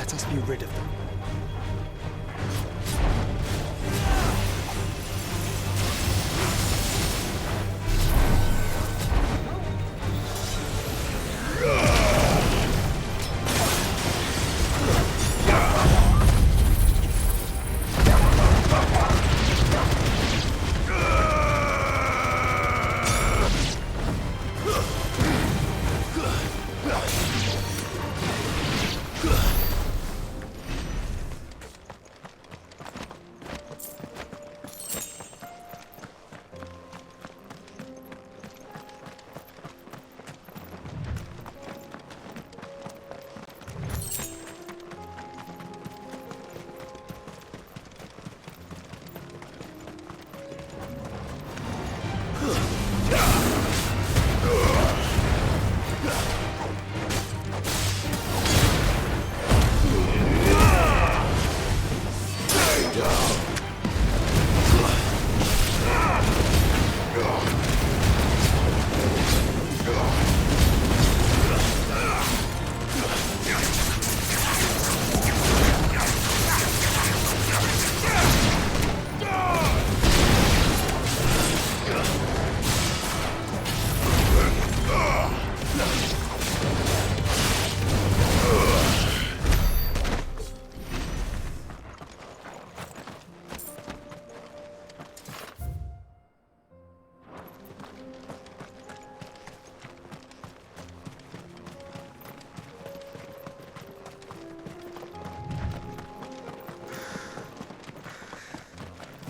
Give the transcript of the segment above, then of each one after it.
Let us be rid of them.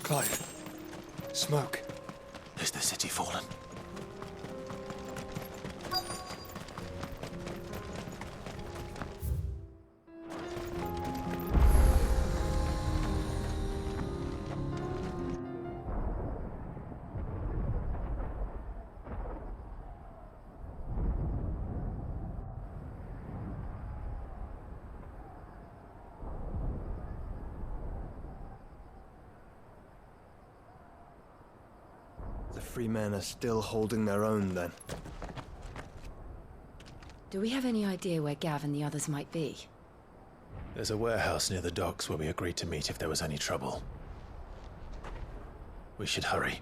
Clive. Smoke. Is the city fallen? The free men are still holding their own, then. Do we have any idea where Gav and the others might be? There's a warehouse near the docks where we agreed to meet if there was any trouble. We should hurry.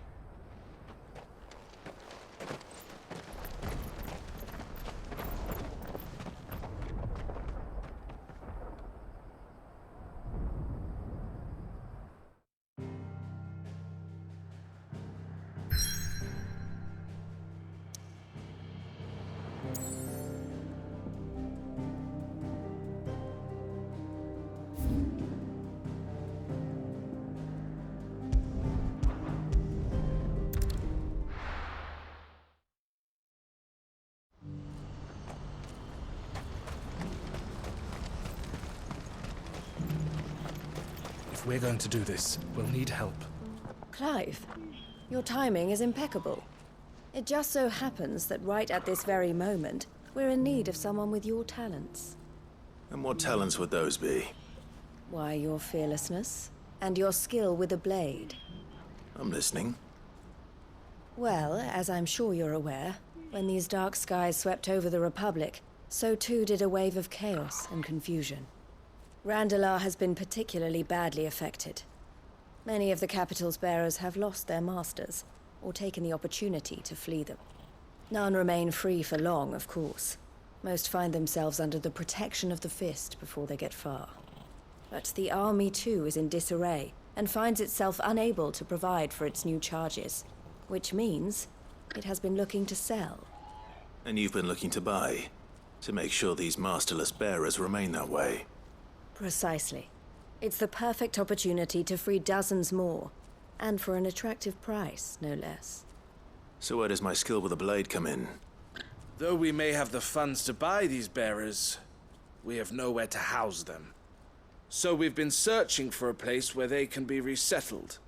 If we're going to do this, we'll need help. Clive, your timing is impeccable. It just so happens that right at this very moment, we're in need of someone with your talents. And what talents would those be? Why, your fearlessness, and your skill with a blade. I'm listening. Well, as I'm sure you're aware, when these dark skies swept over the Republic, so too did a wave of chaos and confusion. Randalar has been particularly badly affected. Many of the capital's bearers have lost their masters, or taken the opportunity to flee them. None remain free for long, of course. Most find themselves under the protection of the Fist before they get far. But the army too is in disarray, and finds itself unable to provide for its new charges. Which means it has been looking to sell. And you've been looking to buy, to make sure these masterless bearers remain that way. Precisely. It's the perfect opportunity to free dozens more, and for an attractive price, no less. So where does my skill with a blade come in? Though we may have the funds to buy these bearers, we have nowhere to house them. So we've been searching for a place where they can be resettled.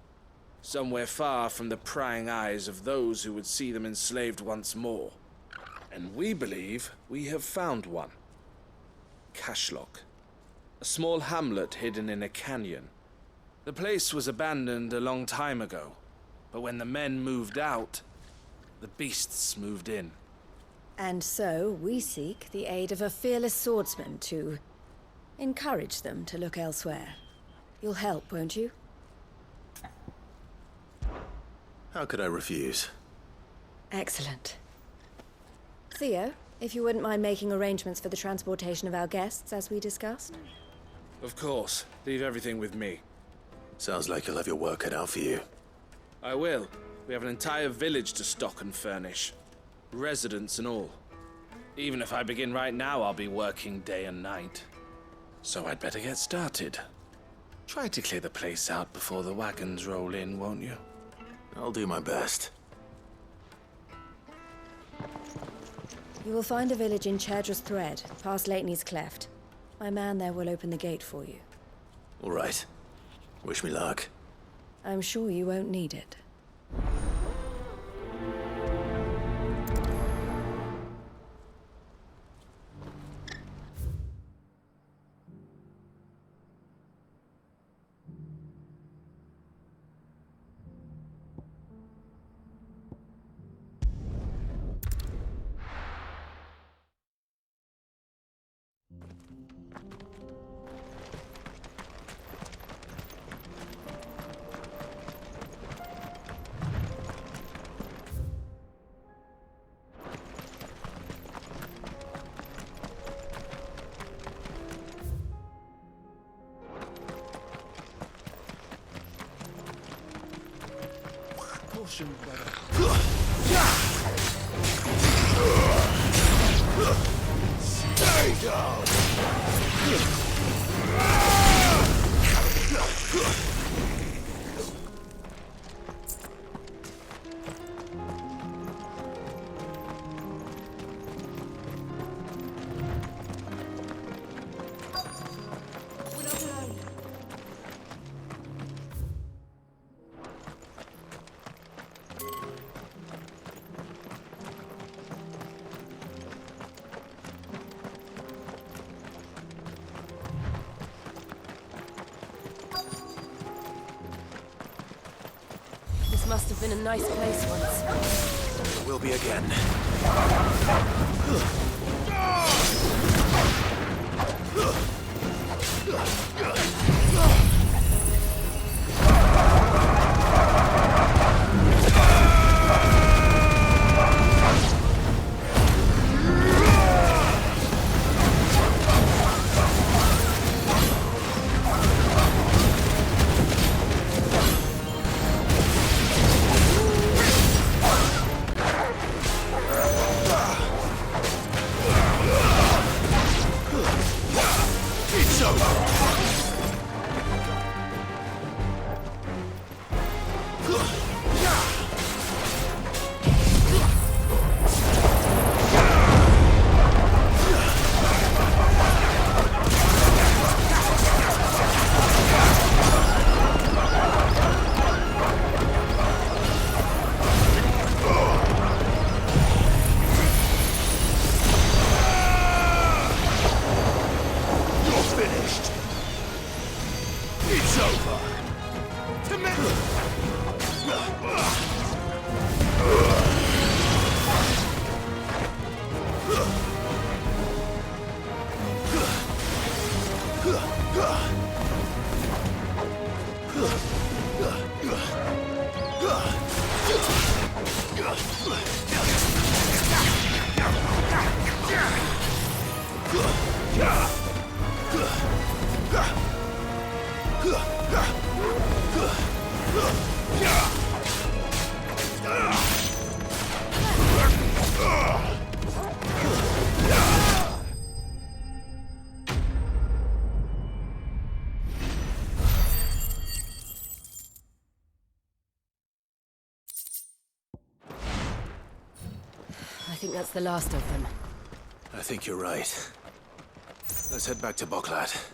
Somewhere far from the prying eyes of those who would see them enslaved once more. And we believe we have found one. Cashlock. A small hamlet hidden in a canyon. The place was abandoned a long time ago, but when the men moved out, the beasts moved in. And so we seek the aid of a fearless swordsman to Encourage them to look elsewhere. You'll help, won't you? How could I refuse? Excellent. Theo, if you wouldn't mind making arrangements for the transportation of our guests, as we discussed. Of course. Leave everything with me. Sounds like you'll have your work cut out for you. I will. We have an entire village to stock and furnish. Residents and all. Even if I begin right now, I'll be working day and night. So I'd better get started. Try to clear the place out before the wagons roll in, won't you? I'll do my best. You will find a village in Chairdress Thread, past Lateney's Cleft. My man there will open the gate for you. All right. Wish me luck. I'm sure you won't need it. Stay down! This must have been a nice place once. There will be again. I think that's the last of them. I think you're right. Let's head back to Boklat.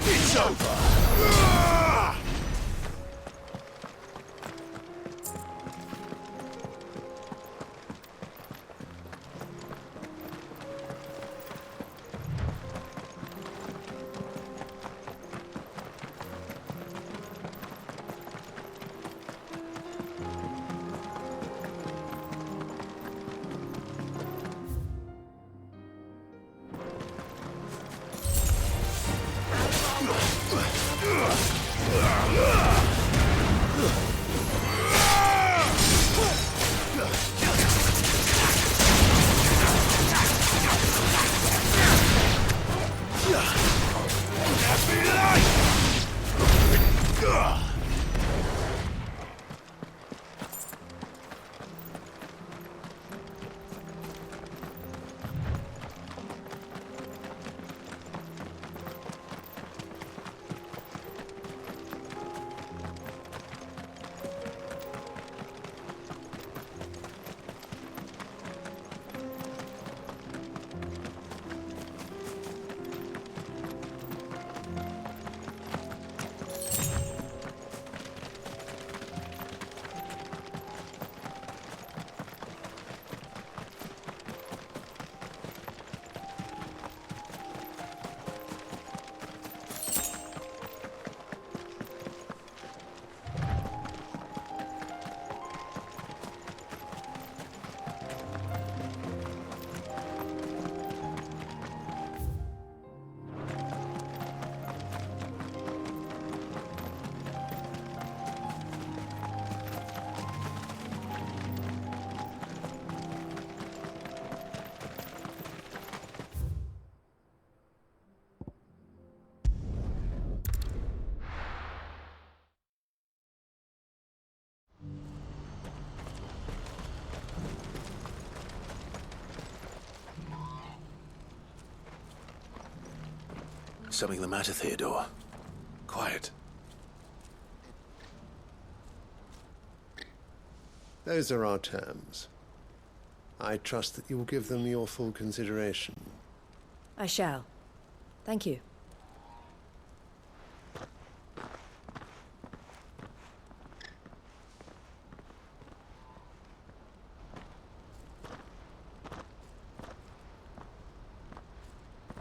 It's over! Something the matter, Theodore? Quiet. Those are our terms. I trust that you will give them your full consideration. I shall. Thank you.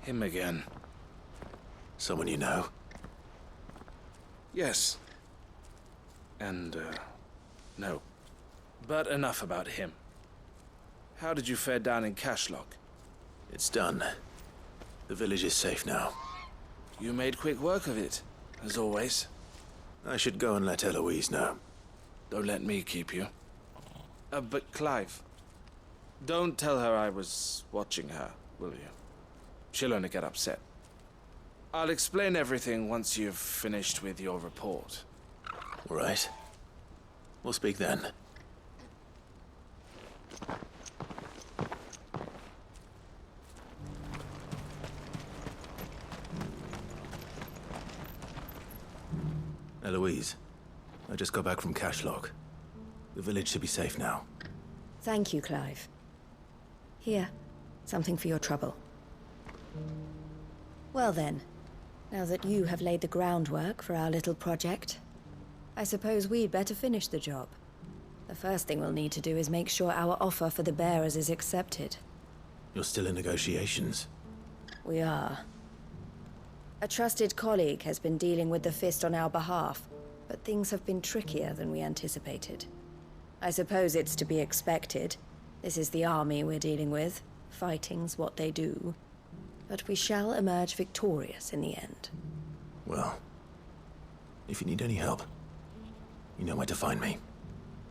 Him again. Someone you know? Yes. And, no. But enough about him. How did you fare down in Cashlock? It's done. The village is safe now. You made quick work of it, as always. I should go and let Eloise know. Don't let me keep you. But Clive, Don't tell her I was watching her, will you? She'll only get upset. I'll explain everything once you've finished with your report. All right. We'll speak then. Eloise, I just got back from Cashlock. The village should be safe now. Thank you, Clive. Here, something for your trouble. Well then, now that you have laid the groundwork for our little project, I suppose we'd better finish the job. The first thing we'll need to do is make sure our offer for the bearers is accepted. You're still in negotiations. We are. A trusted colleague has been dealing with the Fist on our behalf, but things have been trickier than we anticipated. I suppose it's to be expected. This is the army we're dealing with. Fighting's what they do. But we shall emerge victorious in the end. Well, if you need any help, you know where to find me.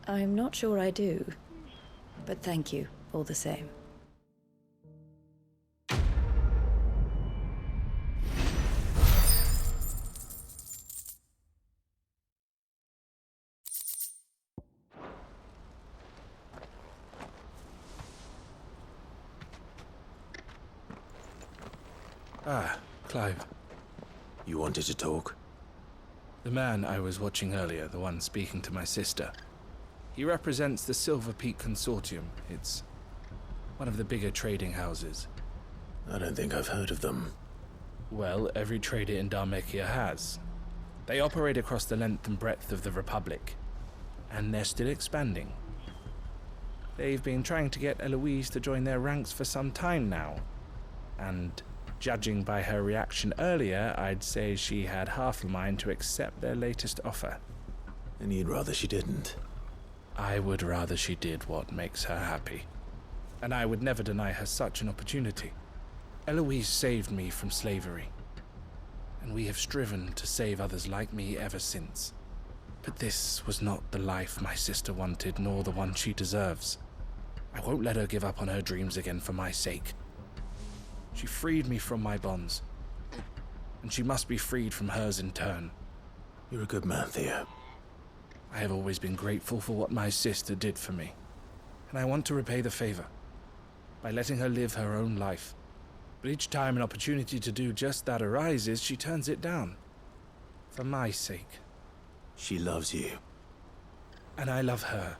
I'm not sure I do. But thank you, all the same. Ah, Clive. You wanted to talk? The man I was watching earlier, the one speaking to my sister. He represents the Silver Peak Consortium. It's one of the bigger trading houses. I don't think I've heard of them. Well, every trader in Dhalmekia has. They operate across the length and breadth of the Republic, and they're still expanding. They've been trying to get Eloise to join their ranks for some time now, and judging by her reaction earlier, I'd say she had half a mind to accept their latest offer. And you'd rather she didn't? I would rather she did what makes her happy. And I would never deny her such an opportunity. Eloise saved me from slavery, and we have striven to save others like me ever since. But this was not the life my sister wanted, nor the one she deserves. I won't let her give up on her dreams again for my sake. She freed me from my bonds, and she must be freed from hers in turn. You're a good man, Theo. I have always been grateful for what my sister did for me, and I want to repay the favor by letting her live her own life. But each time an opportunity to do just that arises, she turns it down. For my sake. She loves you. And I love her.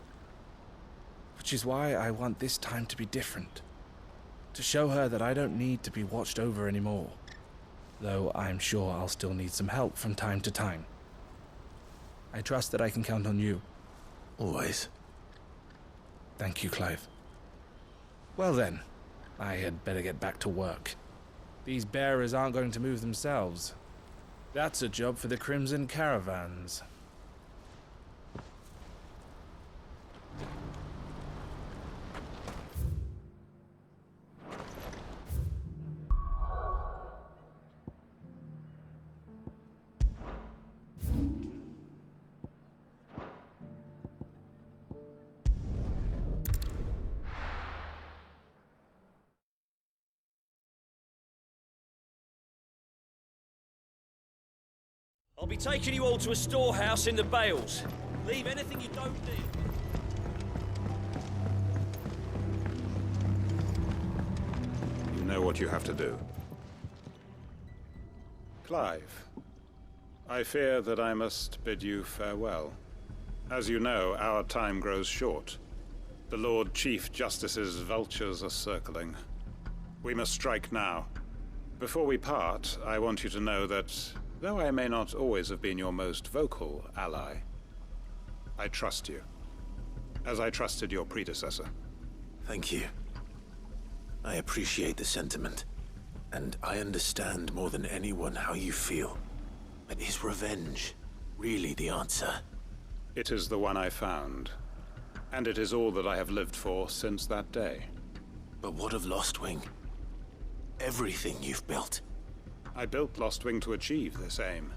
Which is why I want this time to be different. To show her that I don't need to be watched over anymore. Though I'm sure I'll still need some help from time to time. I trust that I can count on you. Always. Thank you, Clive. Well then, I had better get back to work. These bearers aren't going to move themselves. That's a job for the Crimson Caravans. I'll be taking you all to a storehouse in the Bales. Leave anything you don't need. You know what you have to do. Clive, I fear that I must bid you farewell. As you know, our time grows short. The Lord Chief Justice's vultures are circling. We must strike now. Before we part, I want you to know that though I may not always have been your most vocal ally, I trust you, as I trusted your predecessor. Thank you. I appreciate the sentiment, and I understand more than anyone how you feel. But is revenge really the answer? It is the one I found, and it is all that I have lived for since that day. But what of Lostwing? Everything you've built. I built Lostwing to achieve this aim.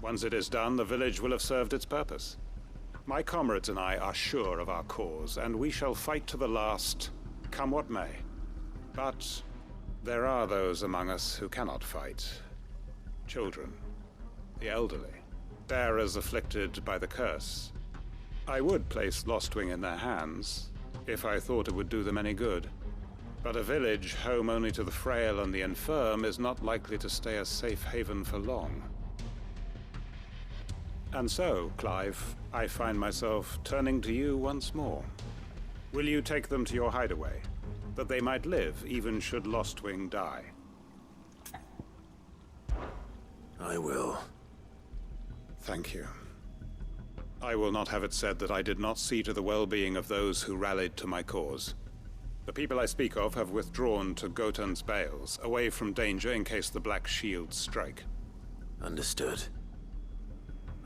Once it is done, the village will have served its purpose. My comrades and I are sure of our cause, and we shall fight to the last come what may. But there are those among us who cannot fight. Children, the elderly, bearers afflicted by the curse. I would place Lostwing in their hands, if I thought it would do them any good. But a village home only to the frail and the infirm is not likely to stay a safe haven for long. And so, Clive, I find myself turning to you once more. Will you take them to your hideaway, that they might live even should Lostwing die? I will. Thank you. I will not have it said that I did not see to the well-being of those who rallied to my cause. The people I speak of have withdrawn to Gotan's Bales, away from danger in case the Black Shields strike. Understood.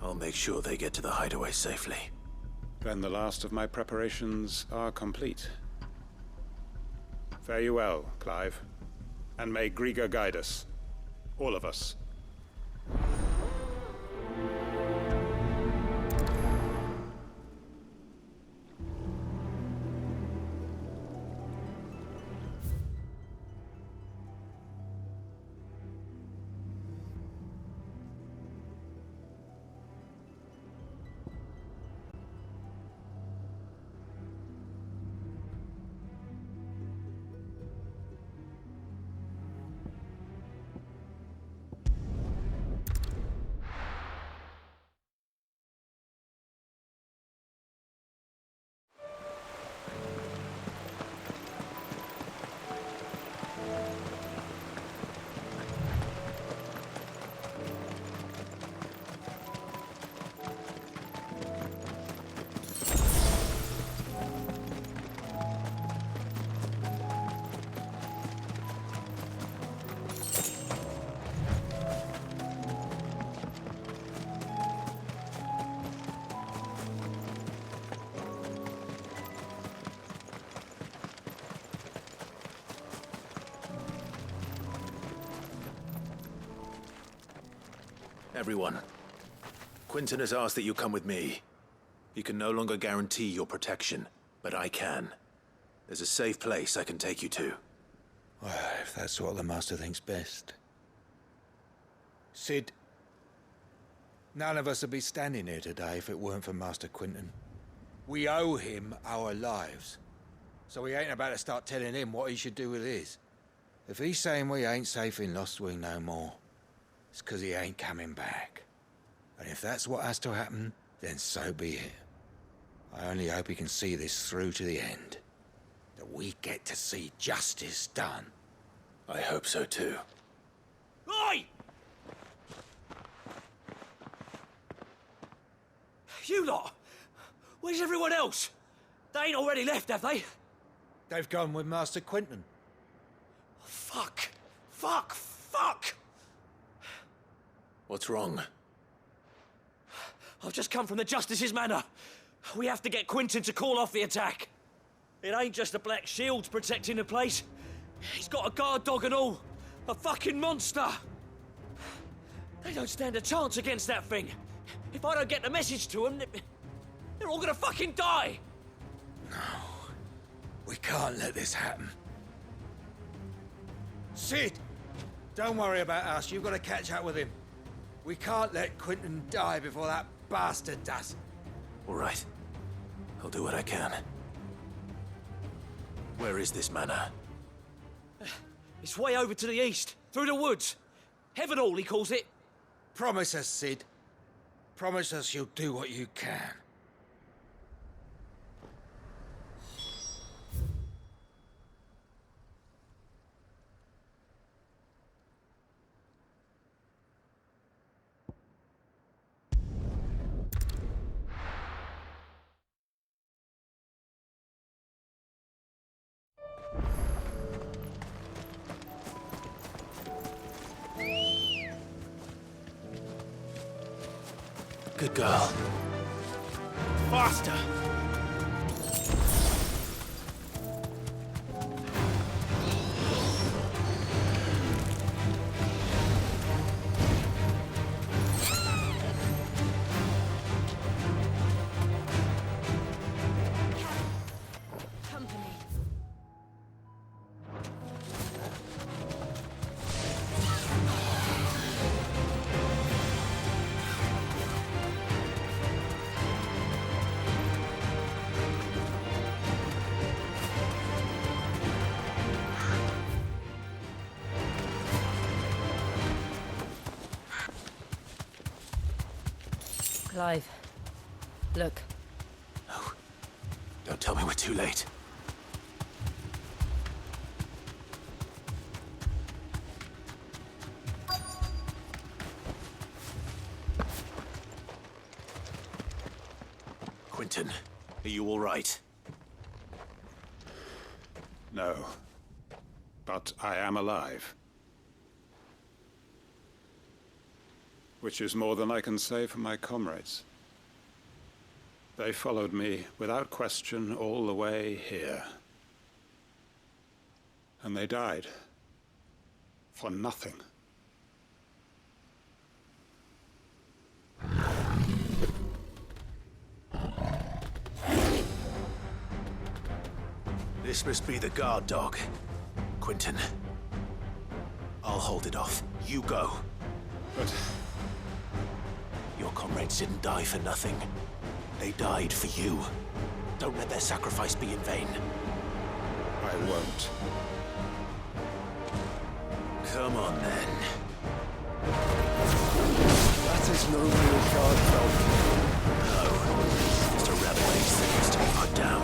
I'll make sure they get to the hideaway safely. Then the last of my preparations are complete. Fare you well, Clive. And may Griga guide us. All of us. Everyone, Quinton has asked that you come with me. He can no longer guarantee your protection, but I can. There's a safe place I can take you to. Well, if that's what the Master thinks best. Cid, none of us would be standing here today if it weren't for Master Quinton. We owe him our lives. So we ain't about to start telling him what he should do with his. If he's saying we ain't safe in Lostwing no more, it's 'cause he ain't coming back. And if that's what has to happen, then so be it. I only hope he can see this through to the end. That we get to see justice done. I hope so too. Oi! You lot! Where's everyone else? They ain't already left, have they? They've gone with Master Quinton. Fuck! Fuck! Fuck! What's wrong? I've just come from the Justice's Manor. We have to get Quinton to call off the attack. It ain't just the Black Shields protecting the place. He's got a guard dog and all. A fucking monster. They don't stand a chance against that thing. If I don't get the message to them, they're all gonna fucking die. No. We can't let this happen. Cid! Don't worry about us. You've got to catch up with him. We can't let Quinton die before that bastard does. All right. I'll do what I can. Where is this manor? It's way over to the east, through the woods. Heavenhall, he calls it. Promise us, Cid. Promise us you'll do what you can. Good girl. Faster! Company. Clive, look. No. Don't tell me we're too late. Quentin, are you all right? No. But I am alive. Which is more than I can say for my comrades. They followed me without question all the way here. And they died. For nothing. This must be the guard dog. Quentin. I'll hold it off. You go. But your comrades didn't die for nothing. They died for you. Don't let their sacrifice be in vain. I won't. Come on, then. That is no real guard dog. No. Just a rebel ace that needs to be put down.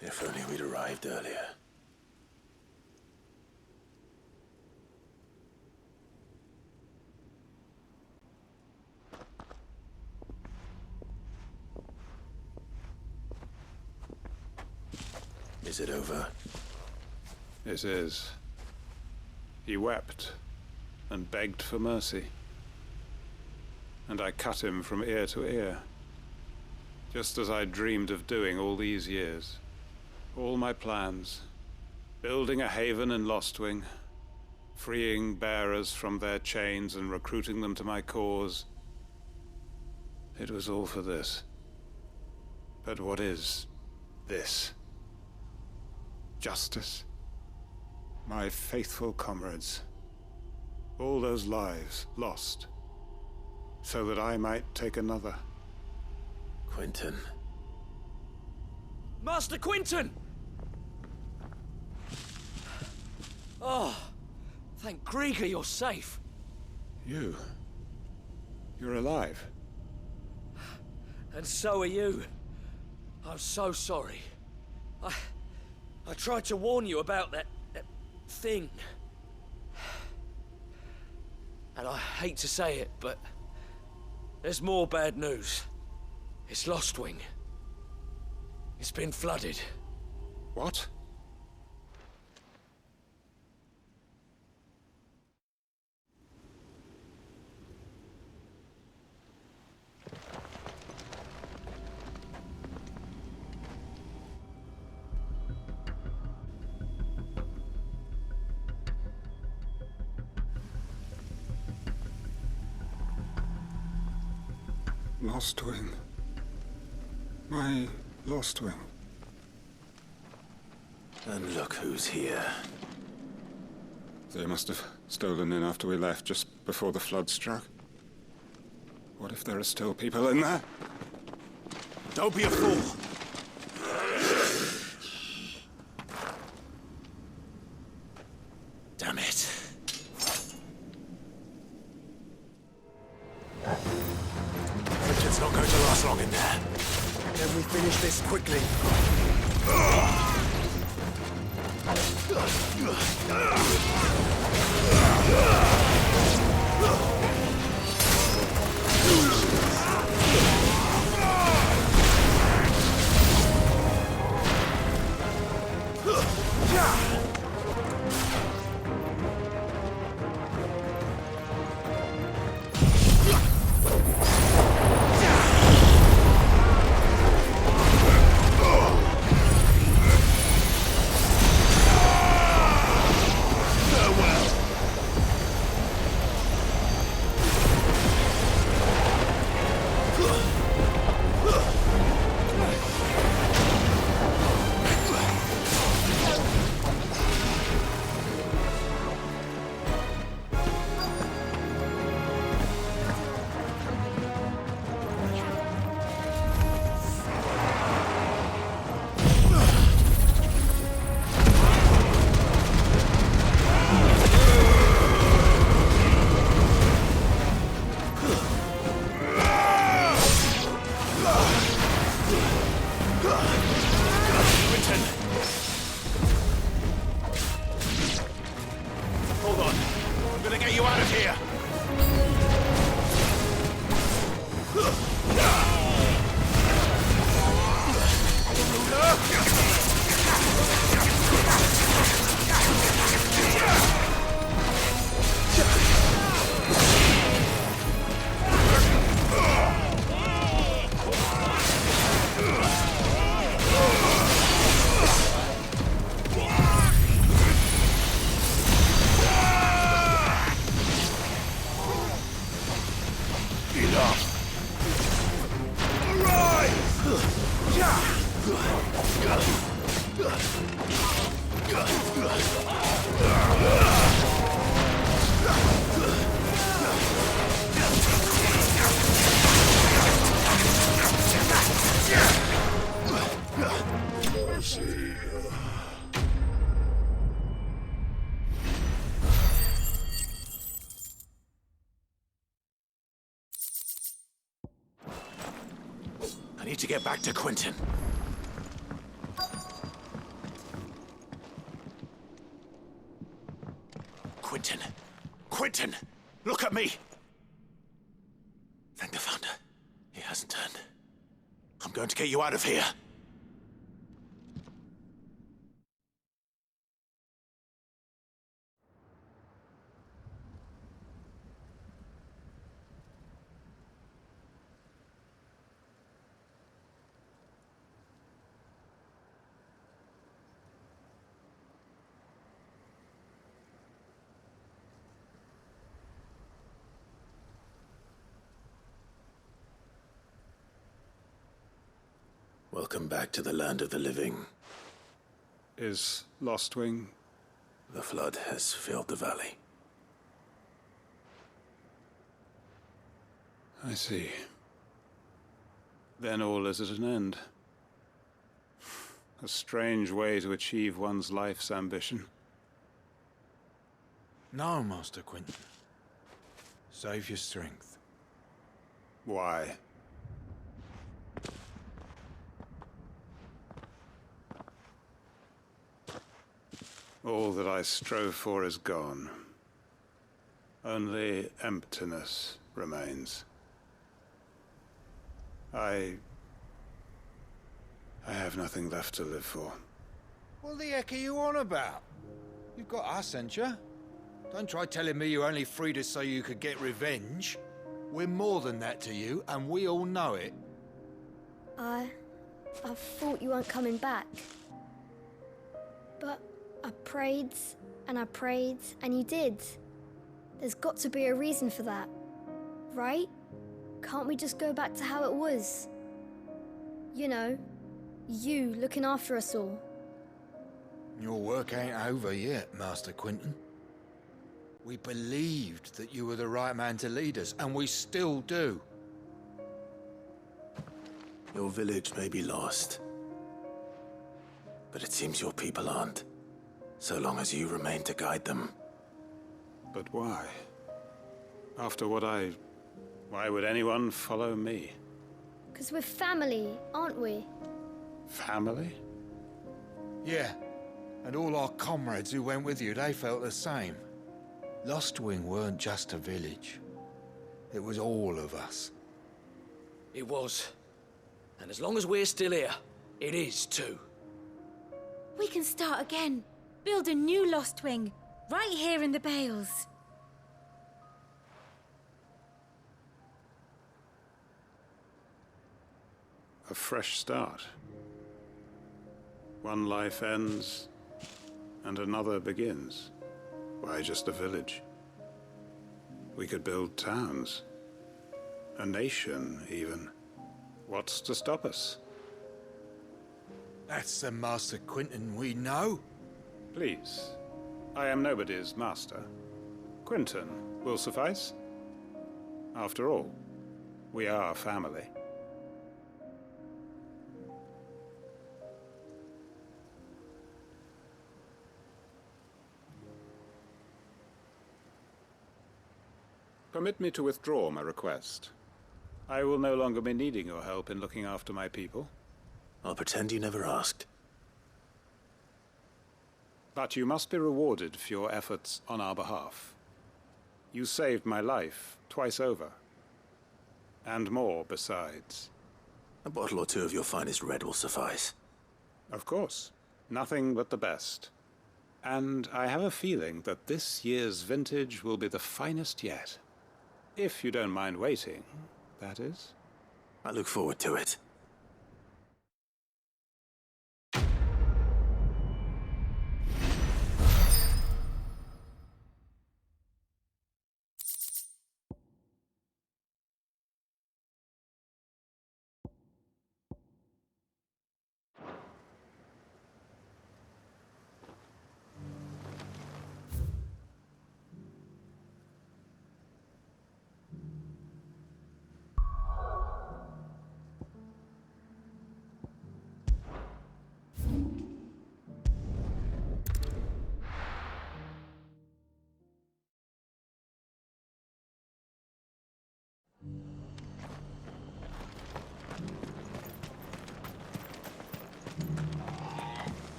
If only we'd arrived earlier. Is it over? It is. He wept and begged for mercy. And I cut him from ear to ear, just as I dreamed of doing all these years. All my plans, building a haven in Lostwing, freeing bearers from their chains and recruiting them to my cause. It was all for this. But what is this? Justice? My faithful comrades. All those lives lost, so that I might take another. Quentin. Master Quentin! Oh, thank Grieger you're safe. You're alive. And so are you. I'm so sorry. I tried to warn you about that thing. And I hate to say it, but there's more bad news. It's Lostwing. It's been flooded. What? Lostwing. My lost wing. And look who's here. They must have stolen in after we left, just before the flood struck. What if there are still people in there? Don't be a fool! Damn it. Richard's not going to last long in there. Can we finish this quickly? Hold on. I'm gonna get you out of here. I need to get back to Quentin. Quentin! Quentin! Look at me! Thank the Founder. He hasn't turned. I'm going to get you out of here. Welcome back to the land of the living. Is Lost Wing? The flood has filled the valley. I see. Then all is at an end. A strange way to achieve one's life's ambition. No, Master Quentin. Save your strength. Why? All that I strove for is gone. Only emptiness remains. I have nothing left to live for. What the heck are you on about? You've got us, ain't you? Don't try telling me you only freed us so you could get revenge. We're more than that to you, and we all know it. I thought you weren't coming back. But I prayed, and you did. There's got to be a reason for that, right? Can't we just go back to how it was? You know, you looking after us all. Your work ain't over yet, Master Quinton. We believed that you were the right man to lead us, and we still do. Your village may be lost, but it seems your people aren't, so long as you remain to guide them. But why? After what why would anyone follow me? 'Cause we're family, aren't we? Family? Yeah, and all our comrades who went with you, they felt the same. Lostwing weren't just a village. It was all of us. It was. And as long as we're still here, it is too. We can start again. Build a new Lostwing, right here in the Bales. A fresh start. One life ends, and another begins. Why just a village? We could build towns. A nation, even. What's to stop us? That's the Master Quinton we know. Please. I am nobody's master. Quinton will suffice. After all, we are family. Permit me to withdraw my request. I will no longer be needing your help in looking after my people. I'll pretend you never asked. But you must be rewarded for your efforts on our behalf. You saved my life twice over. And more besides. A bottle or two of your finest red will suffice. Of course. Nothing but the best. And I have a feeling that this year's vintage will be the finest yet. If you don't mind waiting, that is. I look forward to it.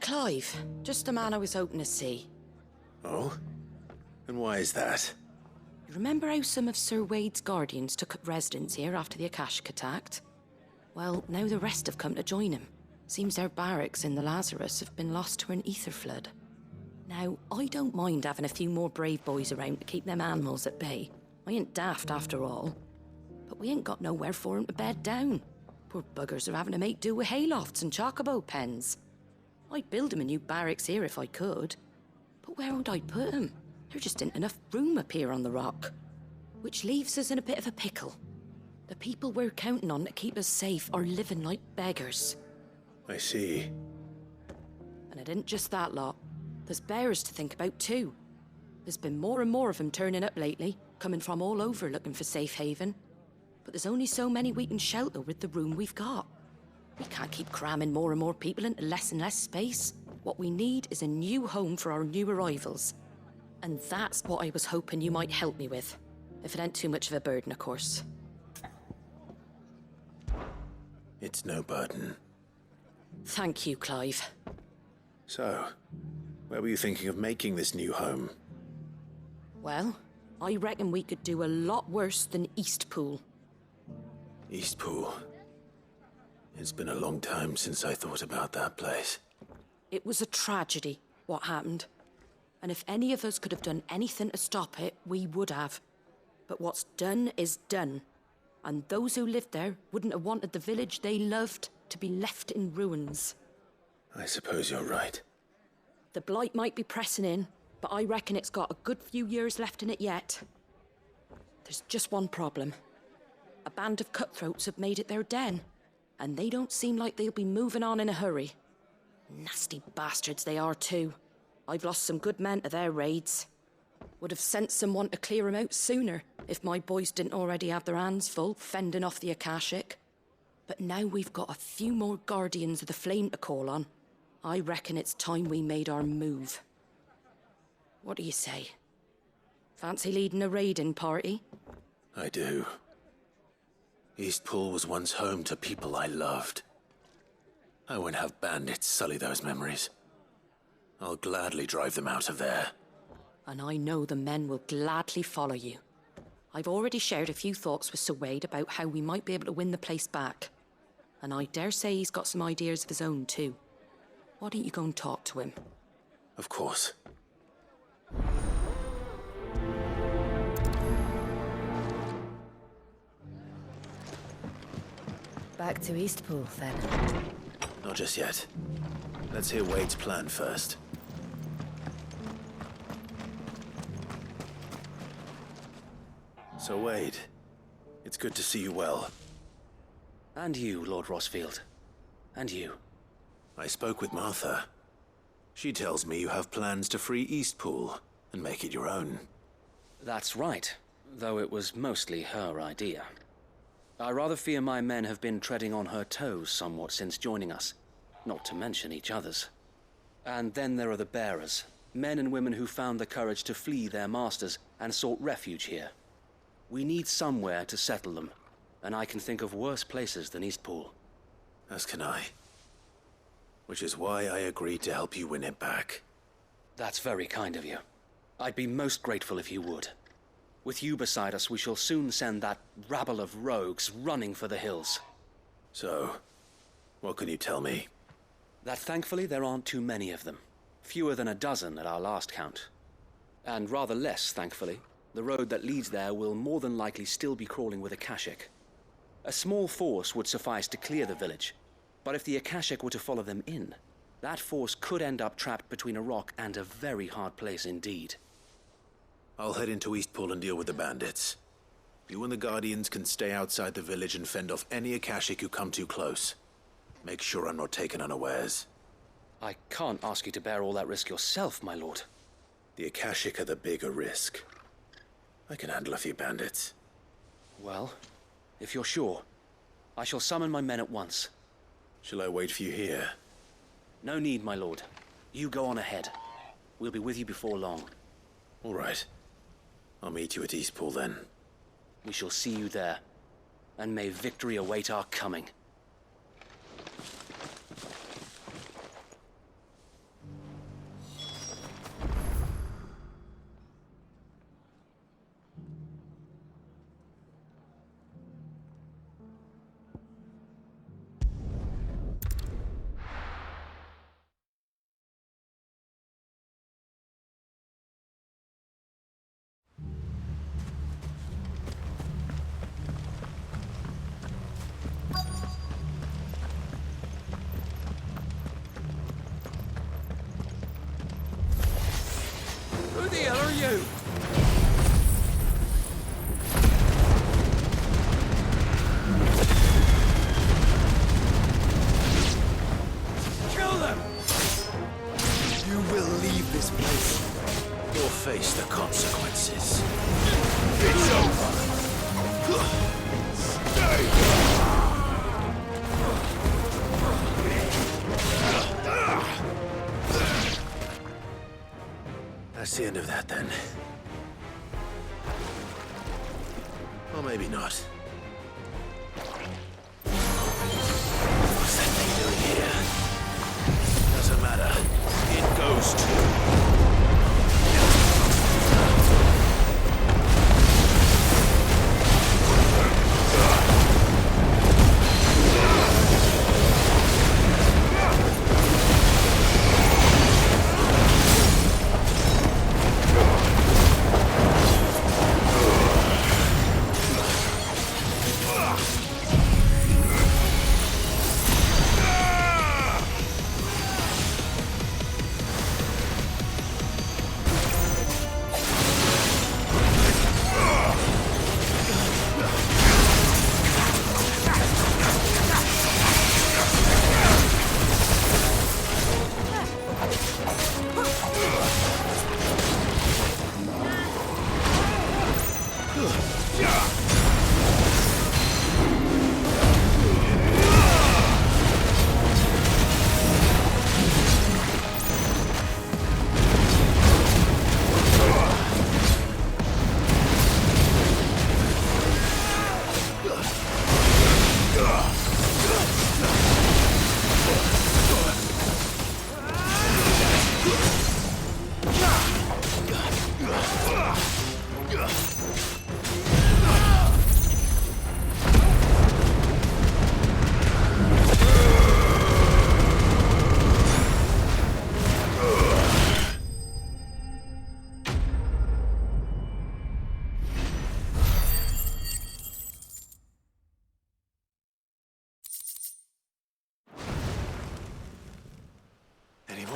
Clive, just the man I was hoping to see. Oh? And why is that? You remember how some of Sir Wade's guardians took up residence here after the Akashic attacked? Well, now the rest have come to join him. Seems their barracks in the Lazarus have been lost to an ether flood. Now, I don't mind having a few more brave boys around to keep them animals at bay. I ain't daft after all. But we ain't got nowhere for 'em to bed down. Poor buggers are having to make do with haylofts and chocobo pens. I'd build 'em a new barracks here if I could. But where would I put 'em? There just ain't enough room up here on the rock. Which leaves us in a bit of a pickle. The people we're counting on to keep us safe are living like beggars. I see. And it ain't just that lot. There's bears to think about too. There's been more and more of them turning up lately, coming from all over looking for safe haven. But there's only so many we can shelter with the room we've got. We can't keep cramming more and more people into less and less space. What we need is a new home for our new arrivals. And that's what I was hoping you might help me with. If it ain't too much of a burden, of course. It's no burden. Thank you, Clive. So, where were you thinking of making this new home? Well, I reckon we could do a lot worse than Eastpool. Eastpool. It's been a long time since I thought about that place. It was a tragedy, what happened. And if any of us could have done anything to stop it, we would have. But what's done is done. And those who lived there wouldn't have wanted the village they loved to be left in ruins. I suppose you're right. The blight might be pressing in, but I reckon it's got a good few years left in it yet. There's just one problem. A band of cutthroats have made it their den, and they don't seem like they'll be moving on in a hurry. Nasty bastards they are too. I've lost some good men to their raids. Would have sent someone to clear 'em out sooner, if my boys didn't already have their hands full fending off the Akashic. But now we've got a few more Guardians of the Flame to call on. I reckon it's time we made our move. What do you say? Fancy leading a raiding party? I do. Eastpool was once home to people I loved. I won't have bandits sully those memories. I'll gladly drive them out of there. And I know the men will gladly follow you. I've already shared a few thoughts with Sir Wade about how we might be able to win the place back. And I dare say he's got some ideas of his own too. Why don't you go and talk to him? Of course. Back to Eastpool, then. Not just yet. Let's hear Wade's plan first. So, Wade, it's good to see you well. And you, Lord Rosfield. And you. I spoke with Martha. She tells me you have plans to free Eastpool and make it your own. That's right, though it was mostly her idea. I rather fear my men have been treading on her toes somewhat since joining us, not to mention each other's. And then there are the bearers, men and women who found the courage to flee their masters and sought refuge here. We need somewhere to settle them, and I can think of worse places than Eastpool. As can I. Which is why I agreed to help you win it back. That's very kind of you. I'd be most grateful if you would. With you beside us, we shall soon send that rabble of rogues running for the hills. So, what can you tell me? That thankfully there aren't too many of them. Fewer than a dozen at our last count. And rather less, thankfully. The road that leads there will more than likely still be crawling with Akashic. A small force would suffice to clear the village, but if the Akashic were to follow them in, that force could end up trapped between a rock and a very hard place indeed. I'll head into Eastpool and deal with the bandits. You and the Guardians can stay outside the village and fend off any Akashic who come too close. Make sure I'm not taken unawares. I can't ask you to bear all that risk yourself, my lord. The Akashic are the bigger risk. I can handle a few bandits. Well, if you're sure, I shall summon my men at once. Shall I wait for you here? No need, my lord. You go on ahead. We'll be with you before long. All right. I'll meet you at Eastpool then. We shall see you there. And may victory await our coming. Who the hell are you? Kill them! You will leave this place. You'll face the consequences. It's over. That's the end of that, then. Or maybe not. What's that thing doing here? Doesn't matter. It goes too.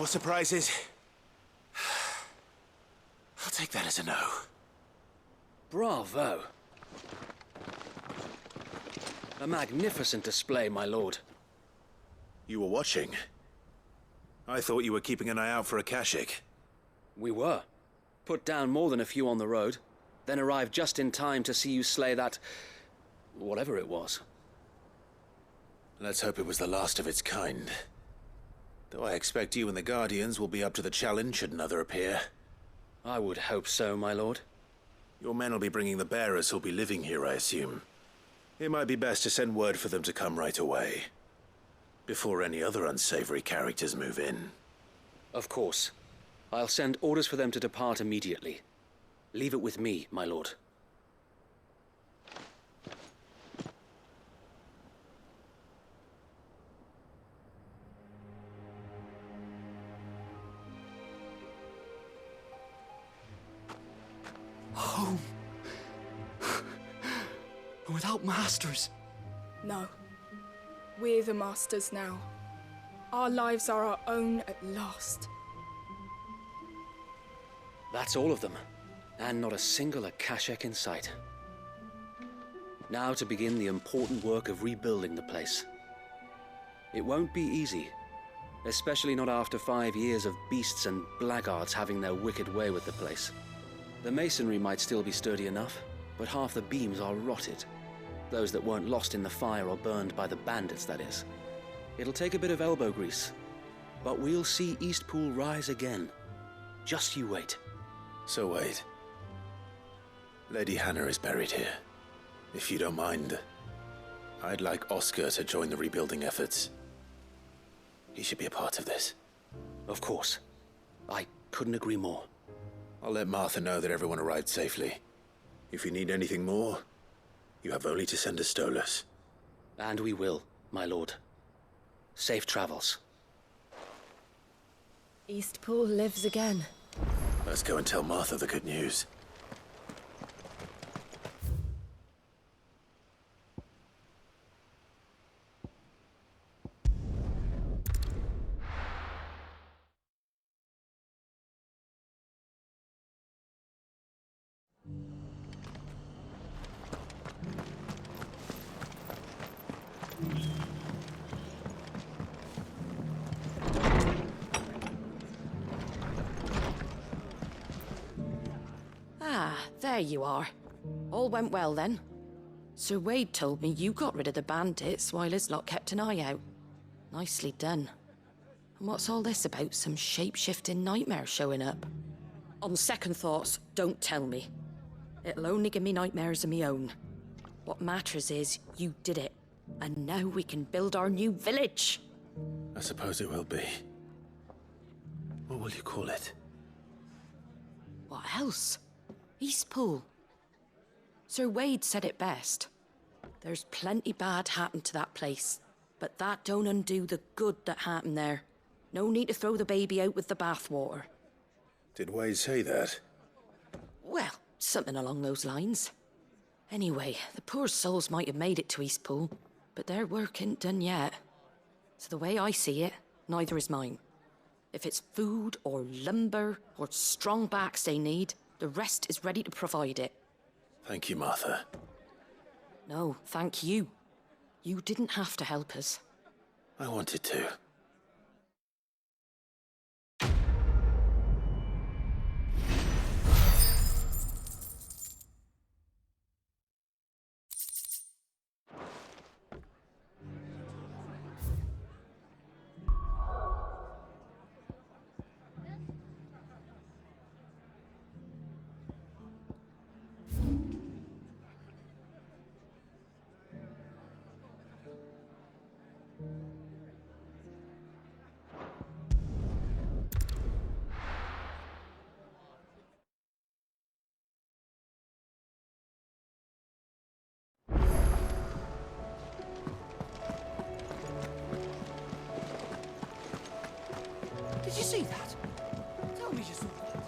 more surprises? I'll take that as a no. Bravo. A magnificent display, my lord. You were watching? I thought you were keeping an eye out for a Kashik. We were. Put down more than a few on the road, then arrived just in time to see you slay that... whatever it was. Let's hope it was the last of its kind. Though I expect you and the Guardians will be up to the challenge should another appear. I would hope so, my lord. Your men will be bringing the bearers who'll be living here, I assume. It might be best to send word for them to come right away, before any other unsavory characters move in. Of course. I'll send orders for them to depart immediately. Leave it with me, my lord. Home. Without masters. No. We're the masters now. Our lives are our own at last. That's all of them, and not a single Akashak in sight. Now to begin the important work of rebuilding the place. It won't be easy, especially not after 5 years of beasts and blackguards having their wicked way with the place. The masonry might still be sturdy enough, but half the beams are rotted. Those that weren't lost in the fire or burned by the bandits, that is. It'll take a bit of elbow grease, but we'll see Eastpool rise again. Just you wait. So wait. Lady Hannah is buried here. If you don't mind, I'd like Oscar to join the rebuilding efforts. He should be a part of this. Of course. I couldn't agree more. I'll let Martha know that everyone arrived safely. If you need anything more, you have only to send a Stolas. And we will, my lord. Safe travels. Eastpool lives again. Let's go and tell Martha the good news. Ah, there you are. All went well then. Sir Wade told me you got rid of the bandits while his lot kept an eye out. Nicely done. And what's all this about some shape-shifting nightmare showing up? On second thoughts, don't tell me. It'll only give me nightmares of me own. What matters is you did it. And now we can build our new village. I suppose it will be. What will you call it? What else? Eastpool. Sir Wade said it best. There's plenty bad happened to that place, but that don't undo the good that happened there. No need to throw the baby out with the bathwater. Did Wade say that? Well, something along those lines. Anyway, the poor souls might have made it to Eastpool, but their work ain't done yet. So the way I see it, neither is mine. If it's food or lumber or strong backs they need, the rest is ready to provide it. Thank you, Martha. No, thank you. You didn't have to help us. I wanted to. Did you see that? Tell me you saw that.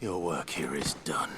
Your work here is done.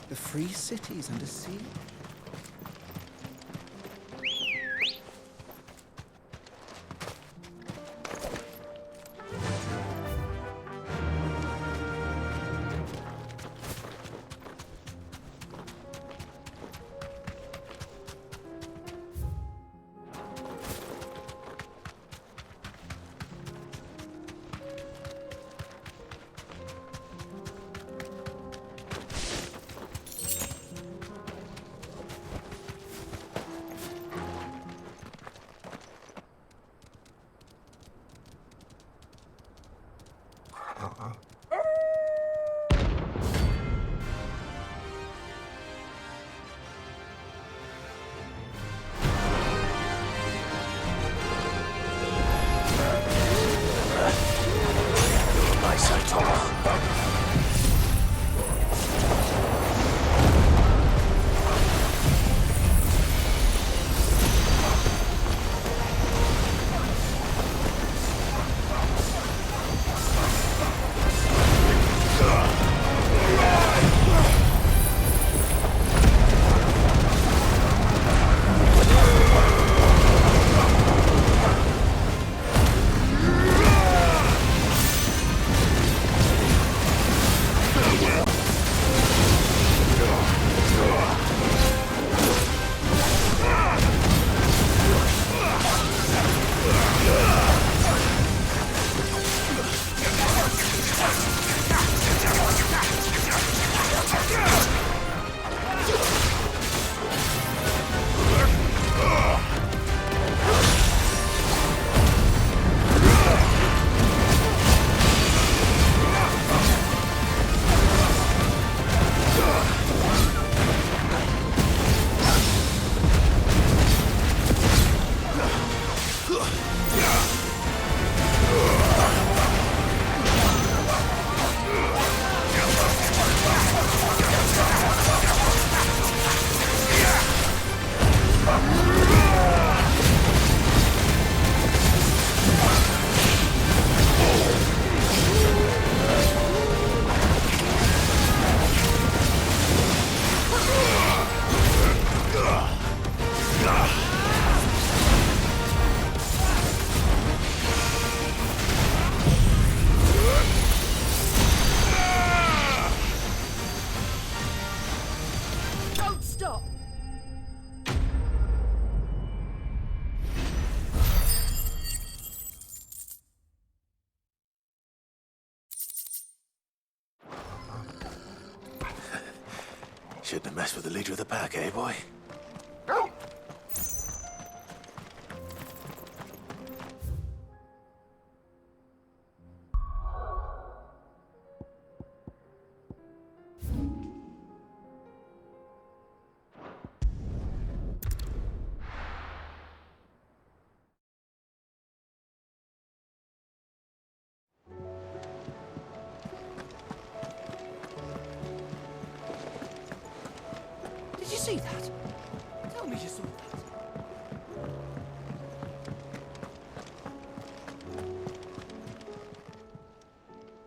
The free cities under siege. Shouldn't have messed with the leader of the pack, eh, boy? Did you see that? Tell me you saw that.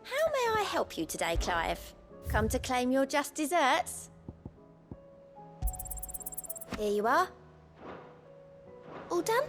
How may I help you today, Clive? Come to claim your just desserts? Here you are. All done?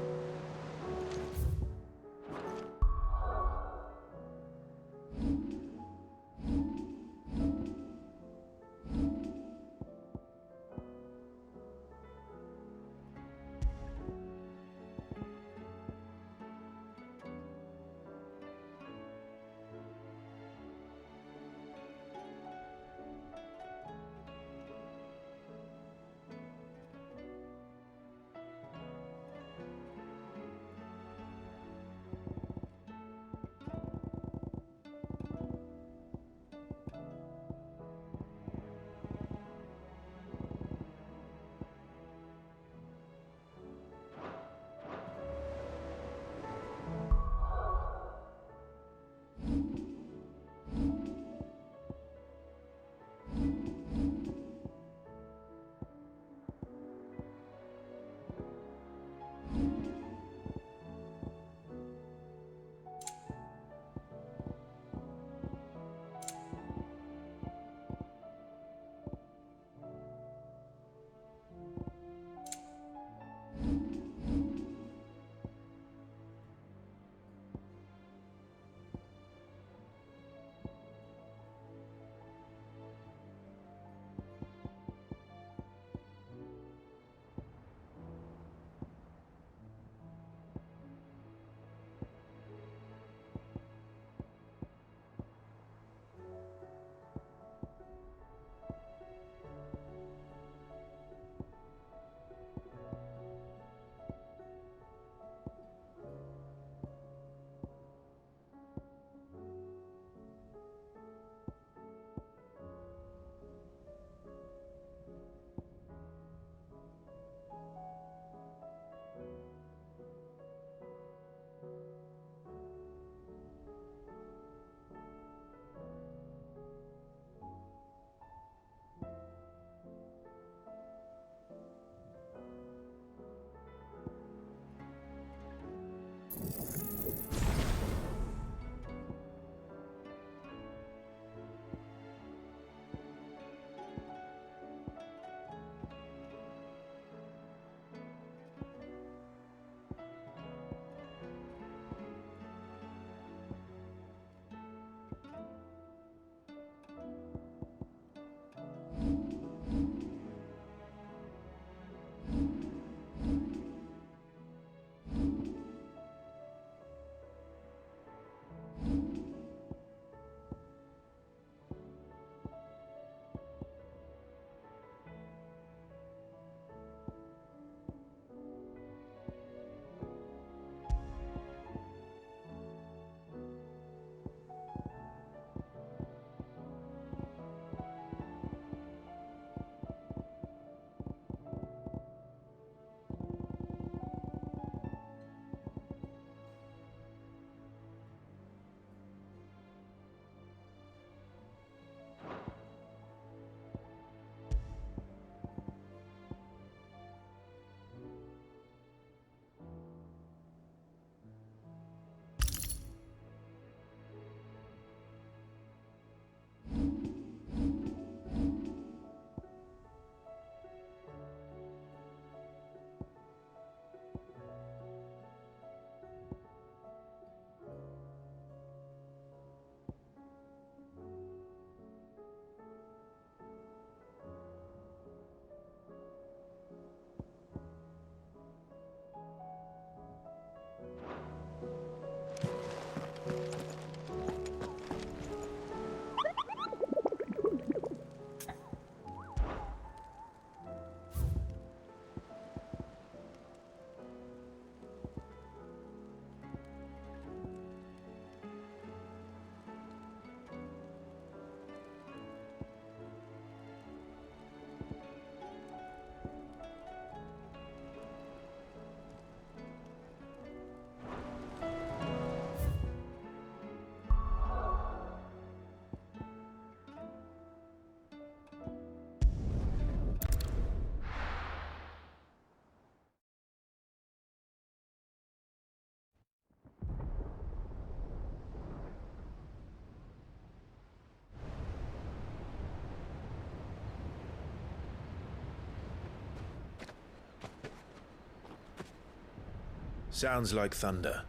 Sounds like thunder.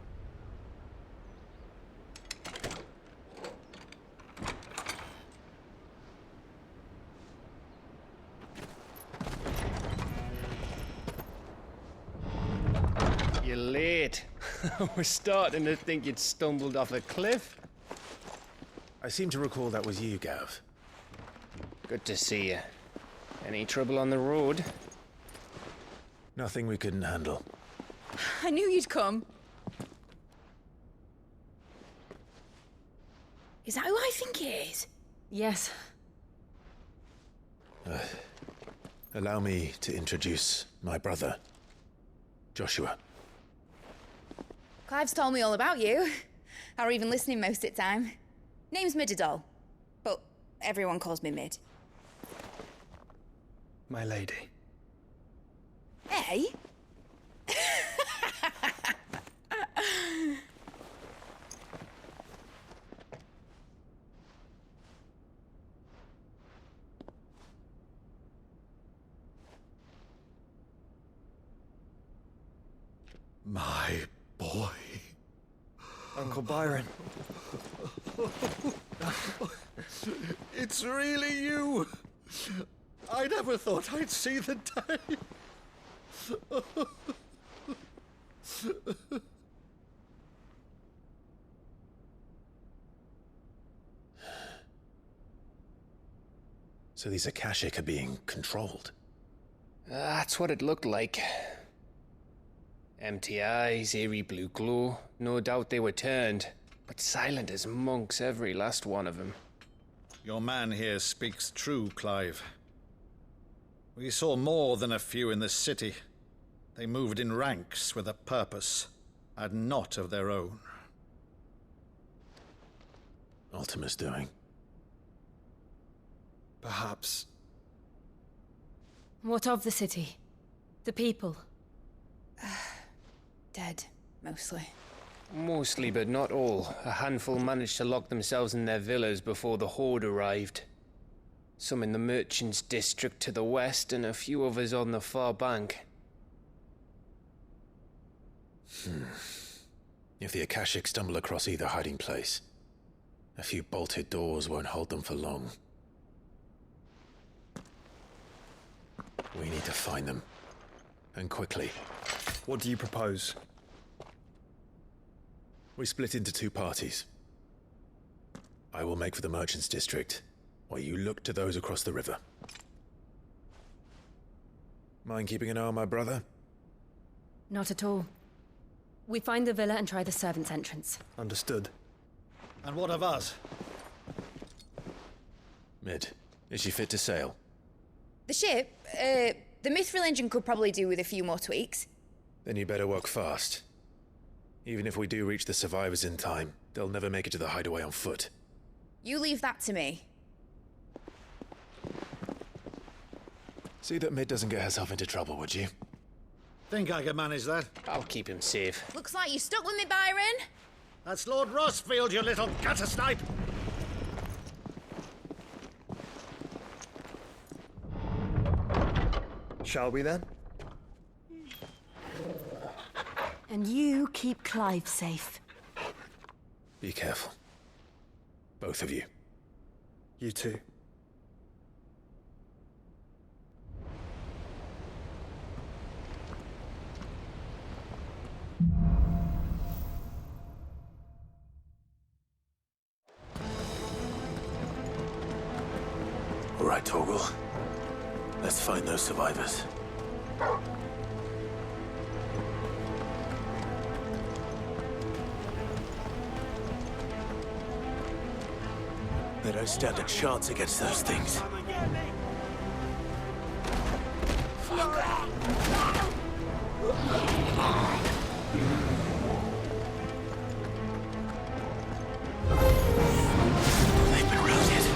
You're late. We're starting to think you'd stumbled off a cliff. I seem to recall that was you, Gav. Good to see you. Any trouble on the road? Nothing we couldn't handle. I knew you'd come. Is that who I think it is? Yes. Allow me to introduce my brother, Joshua. Clive's told me all about you. Or even listening most of the time. Name's Midadol, but everyone calls me Mid. My lady. Hey? My boy. Uncle Byron. It's really you. I never thought I'd see the day. So these Akashic are being controlled. That's what it looked like. Empty eyes, eerie blue glow. No doubt they were turned, but silent as monks, every last one of them. Your man here speaks true, Clive. We saw more than a few in the city. They moved in ranks with a purpose, and not of their own. Ultima's doing. Perhaps. What of the city? The people? Dead, mostly. Mostly, but not all. A handful managed to lock themselves in their villas before the Horde arrived. Some in the Merchants' District to the west, and a few others on the far bank. If the Akashic stumble across either hiding place, a few bolted doors won't hold them for long. We need to find them. And quickly. What do you propose? We split into two parties. I will make for the Merchants' District, while you look to those across the river. Mind keeping an eye on my brother? Not at all. We find the villa and try the servants' entrance. Understood. And what of us? Mid, is she fit to sail? The ship, the Mithril engine could probably do with a few more tweaks. Then you better work fast. Even if we do reach the survivors in time, they'll never make it to the hideaway on foot. You leave that to me. See that Mid doesn't get herself into trouble, would you? Think I can manage that? I'll keep him safe. Looks like you stuck with me, Byron. That's Lord Rossfield, you little gutter snipe! Shall we then? And you keep Clive safe. Be careful. Both of you. You too. All right, Torgal. Let's find those survivors. They don't stand a chance against those things. They've been routed.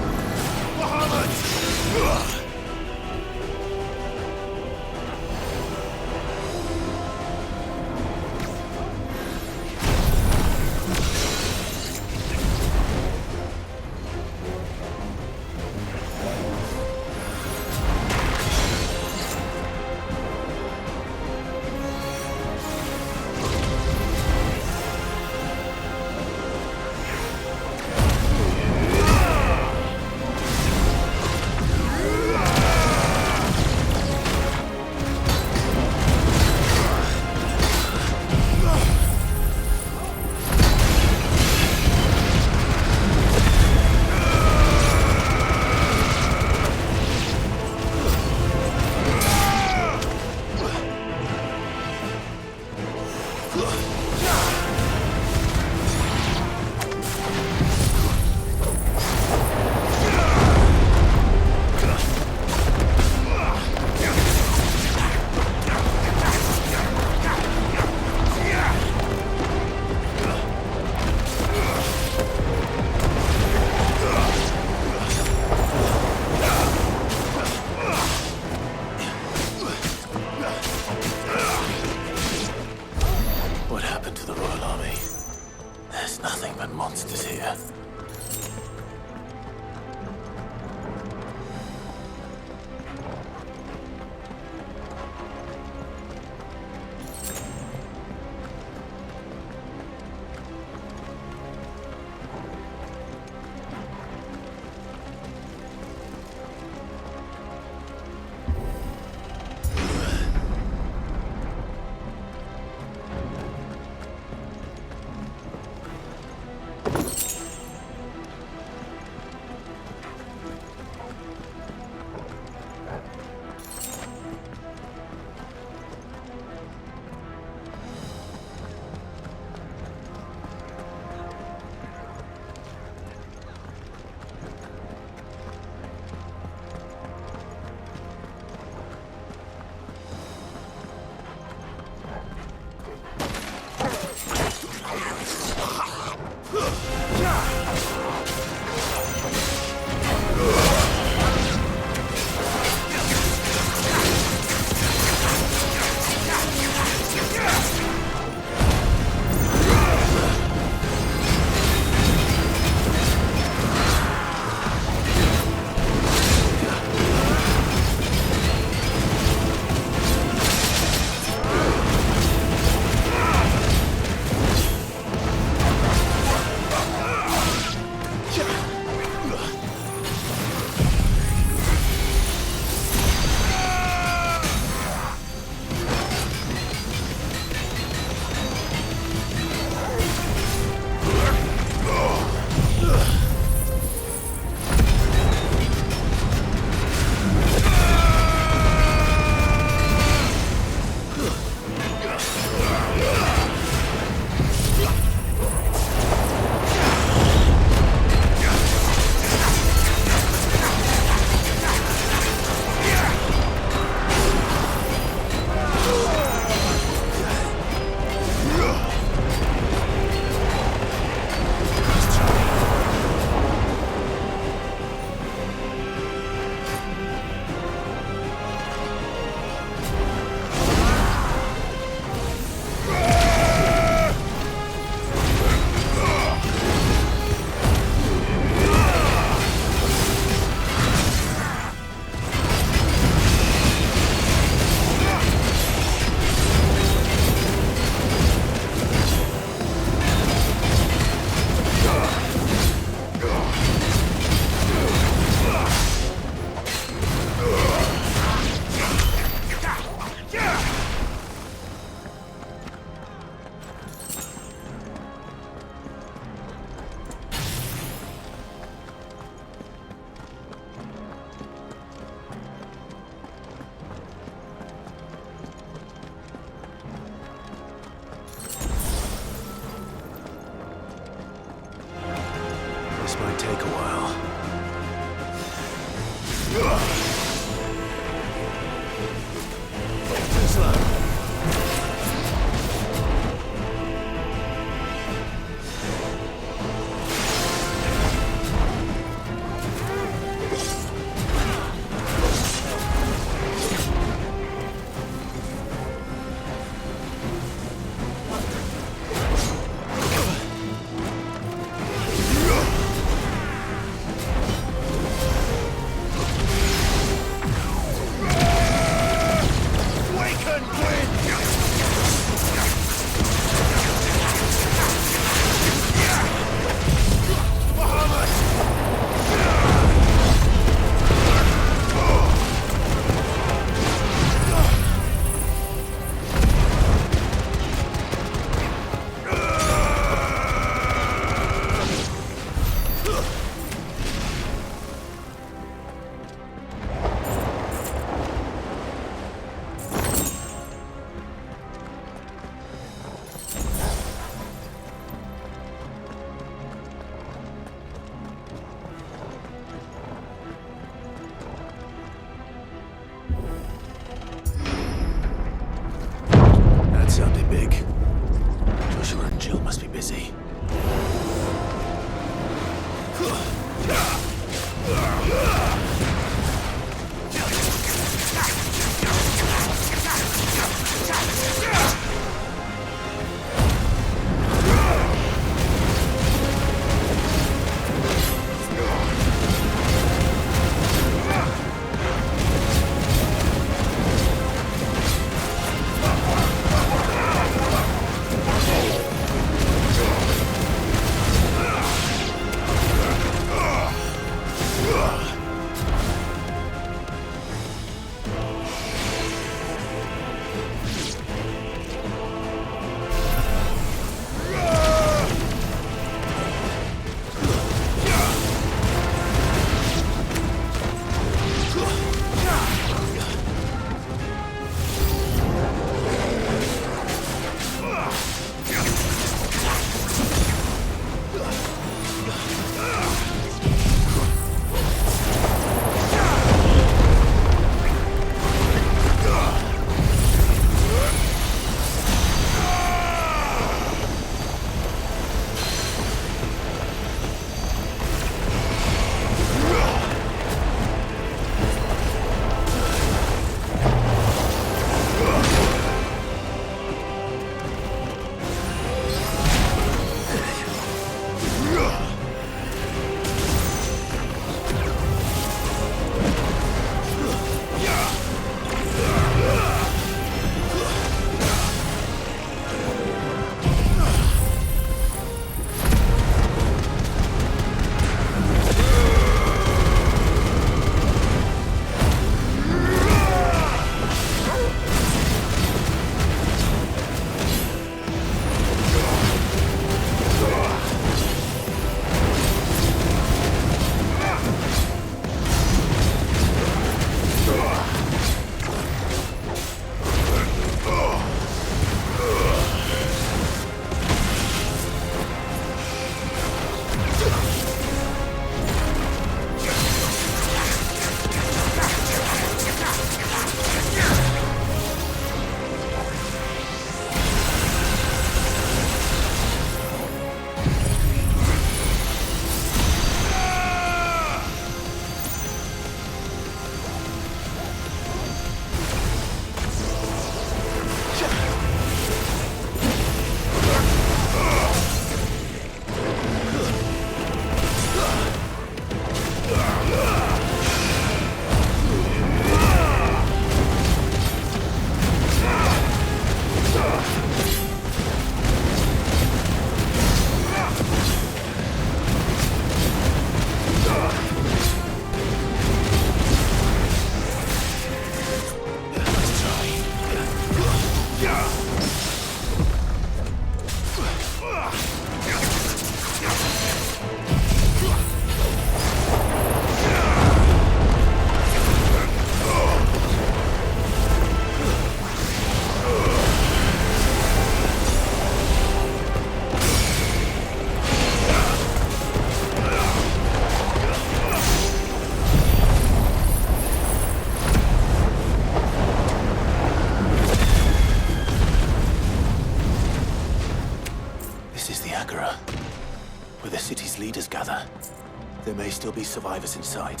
There may still be survivors inside.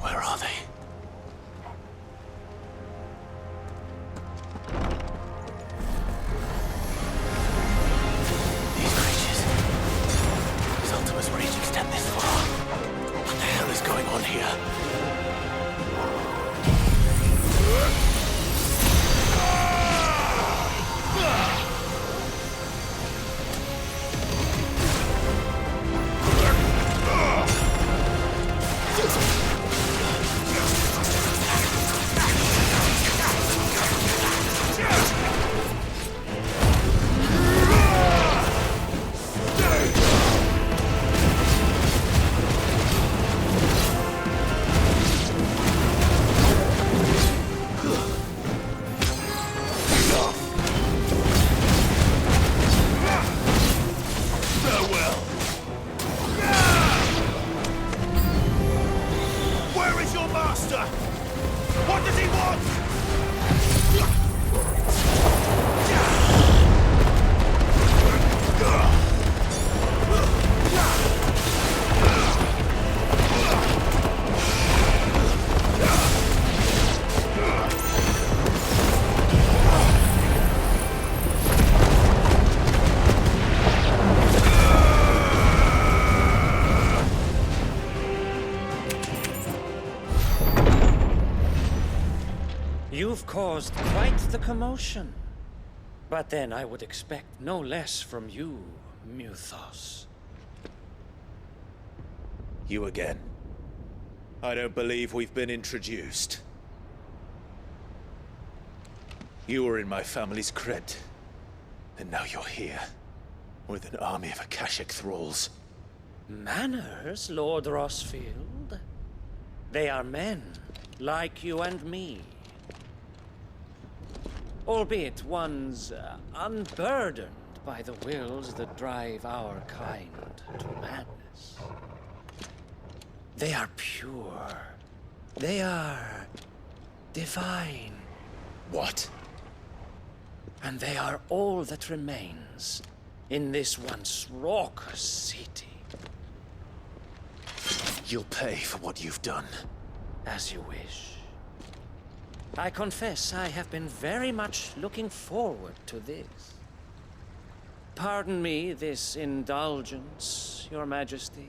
Where are they? These creatures. His Ultima's reach extend this far. What the hell is going on here? Farewell. Where is your master? What does he want? You've caused quite the commotion. But then I would expect no less from you, Muthos. You again. I don't believe we've been introduced. You were in my family's crypt, and now you're here, with an army of Akashic thralls. Manners, Lord Rosfield? They are men, like you and me. Albeit ones unburdened by the wills that drive our kind to madness. They are pure. They are divine. What? And they are all that remains in this once raucous city. You'll pay for what you've done. As you wish. I confess I have been very much looking forward to this. Pardon me this indulgence, Your Majesty.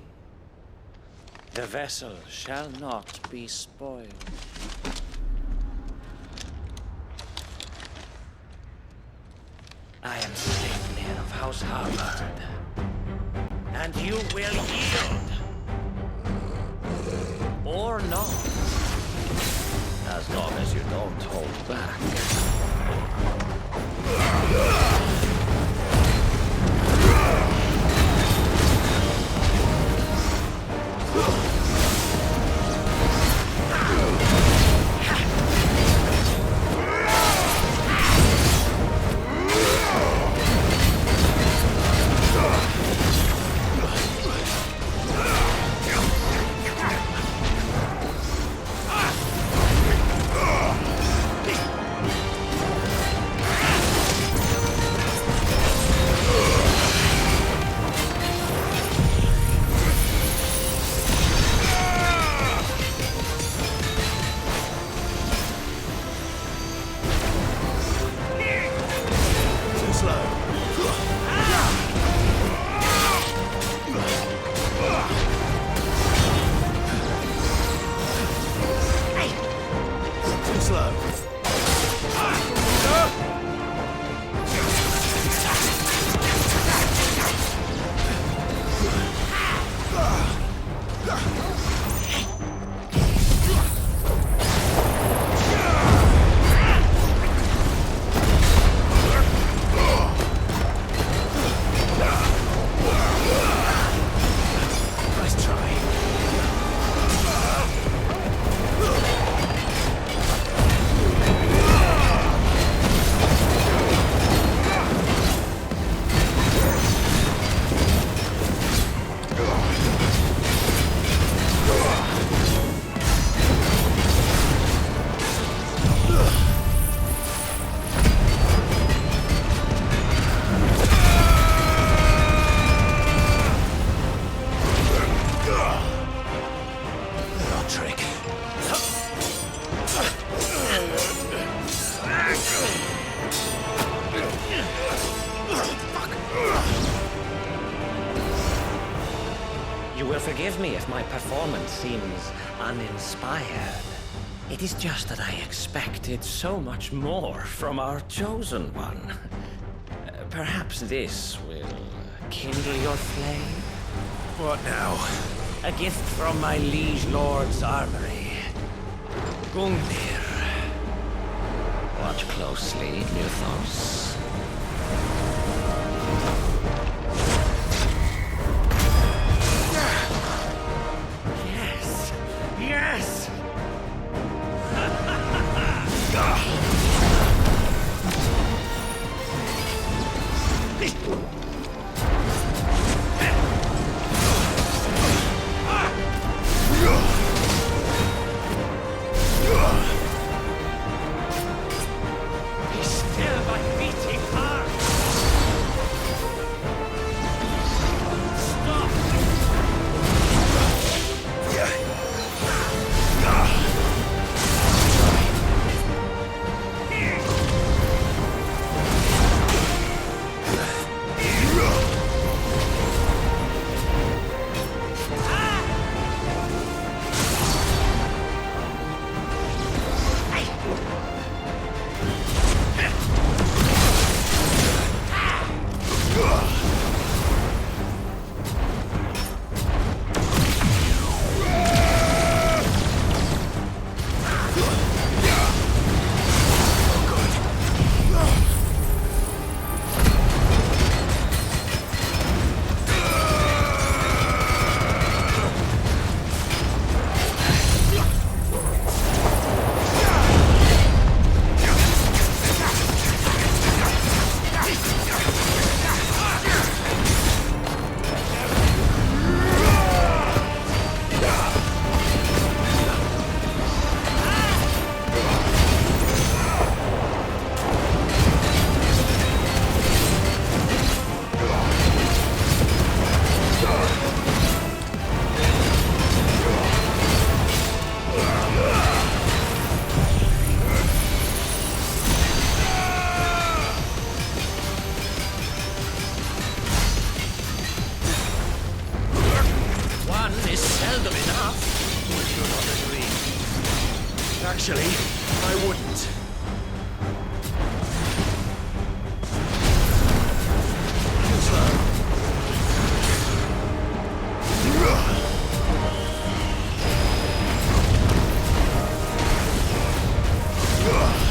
The vessel shall not be spoiled. I am Sleipnir of House Harvard, and you will yield. Or not. As long as you don't hold back. trick. You will forgive me if my performance seems uninspired. It is just that I expected so much more from our chosen one. Perhaps this will kindle your flame? What now? A gift from my liege lord's armory. Gungnir. Watch closely, Luthos. Yes! Yes! Be still, my beating heart! Actually, I wouldn't. Yeah!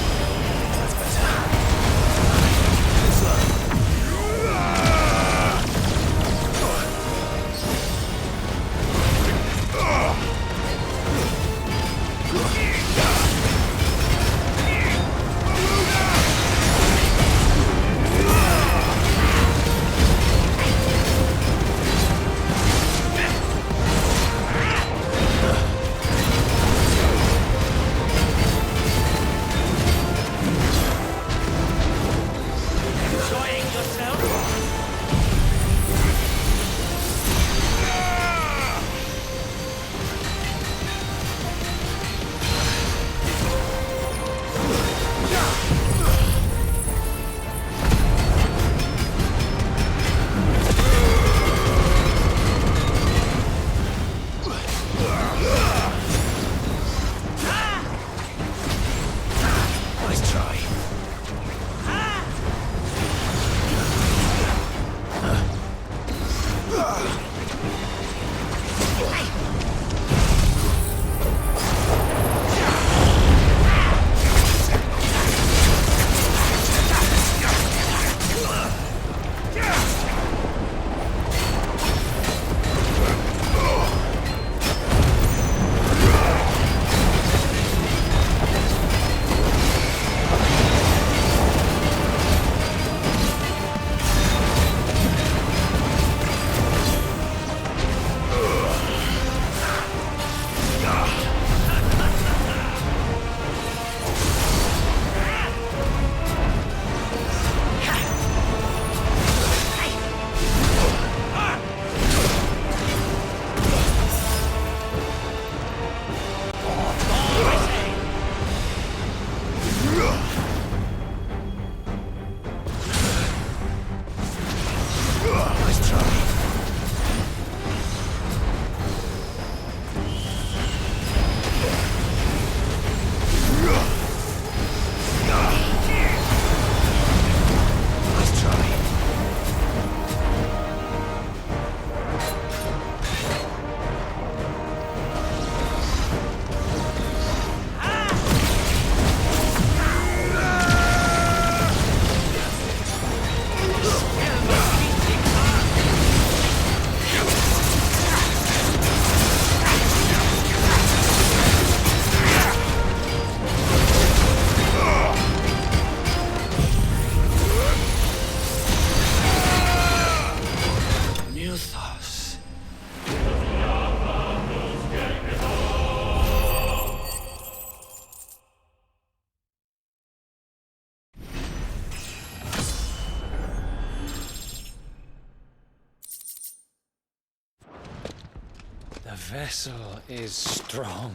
vessel is strong.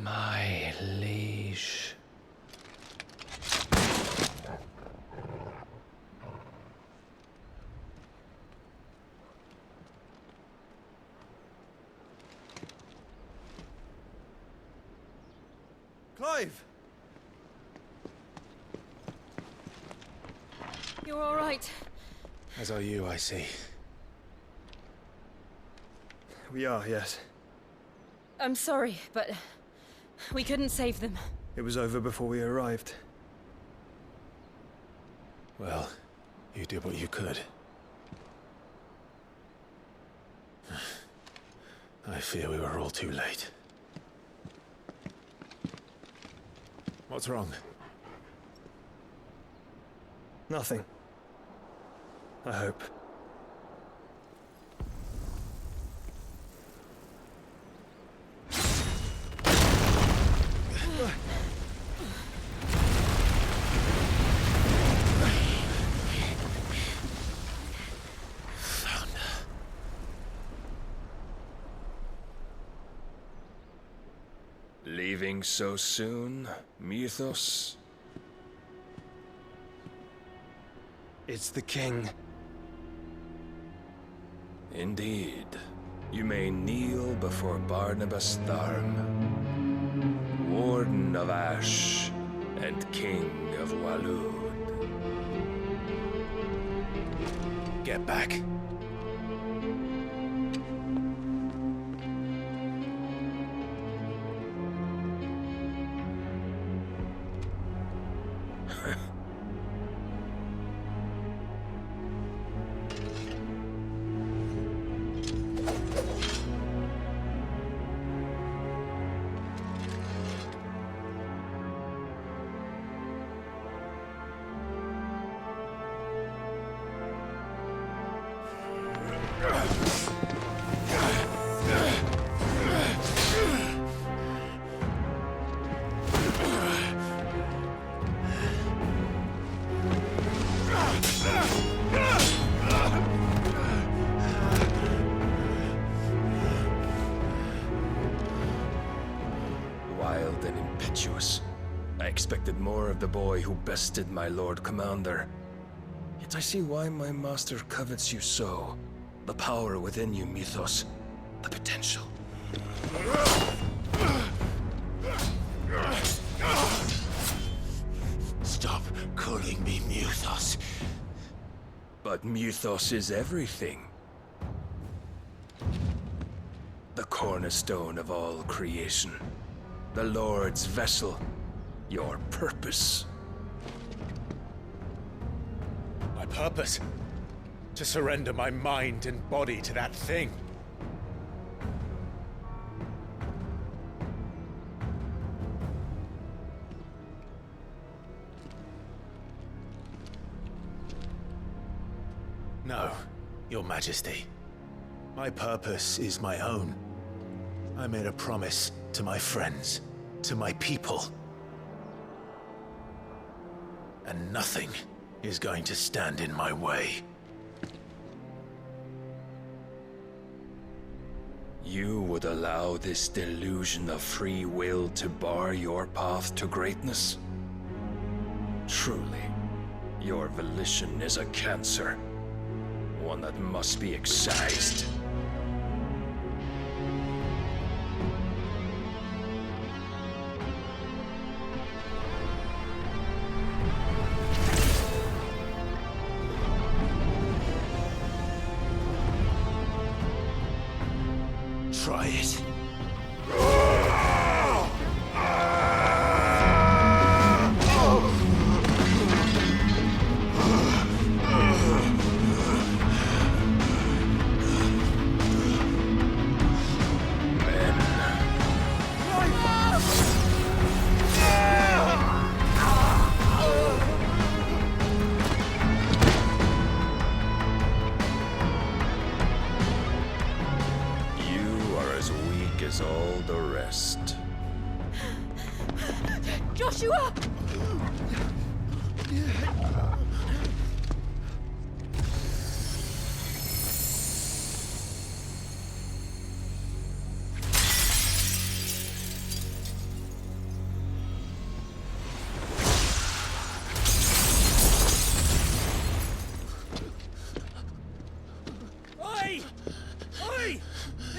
My liege. Clive! You're all right. As are you, I see. We are, yes. I'm sorry, but we couldn't save them. It was over before we arrived. Well, you did what you could. I fear we were all too late. What's wrong? Nothing. I hope. Leaving so soon, Mythos? It's the king. Indeed. You may kneel before Barnabas Tharm, Warden of Ash and King of Waloed. Get back. Wild and impetuous. I expected more of the boy who bested my Lord Commander. Yet I see why my master covets you so. The power within you, Mythos. The potential. Stop calling me Mythos. But Mythos is everything. The cornerstone of all creation. The Lord's vessel. Your purpose. My purpose? To surrender my mind and body to that thing. No, Your Majesty. My purpose is my own. I made a promise to my friends, to my people. And nothing is going to stand in my way. You would allow this delusion of free will to bar your path to greatness? Truly, your volition is a cancer. One that must be excised. Try it. As all the rest. Joshua!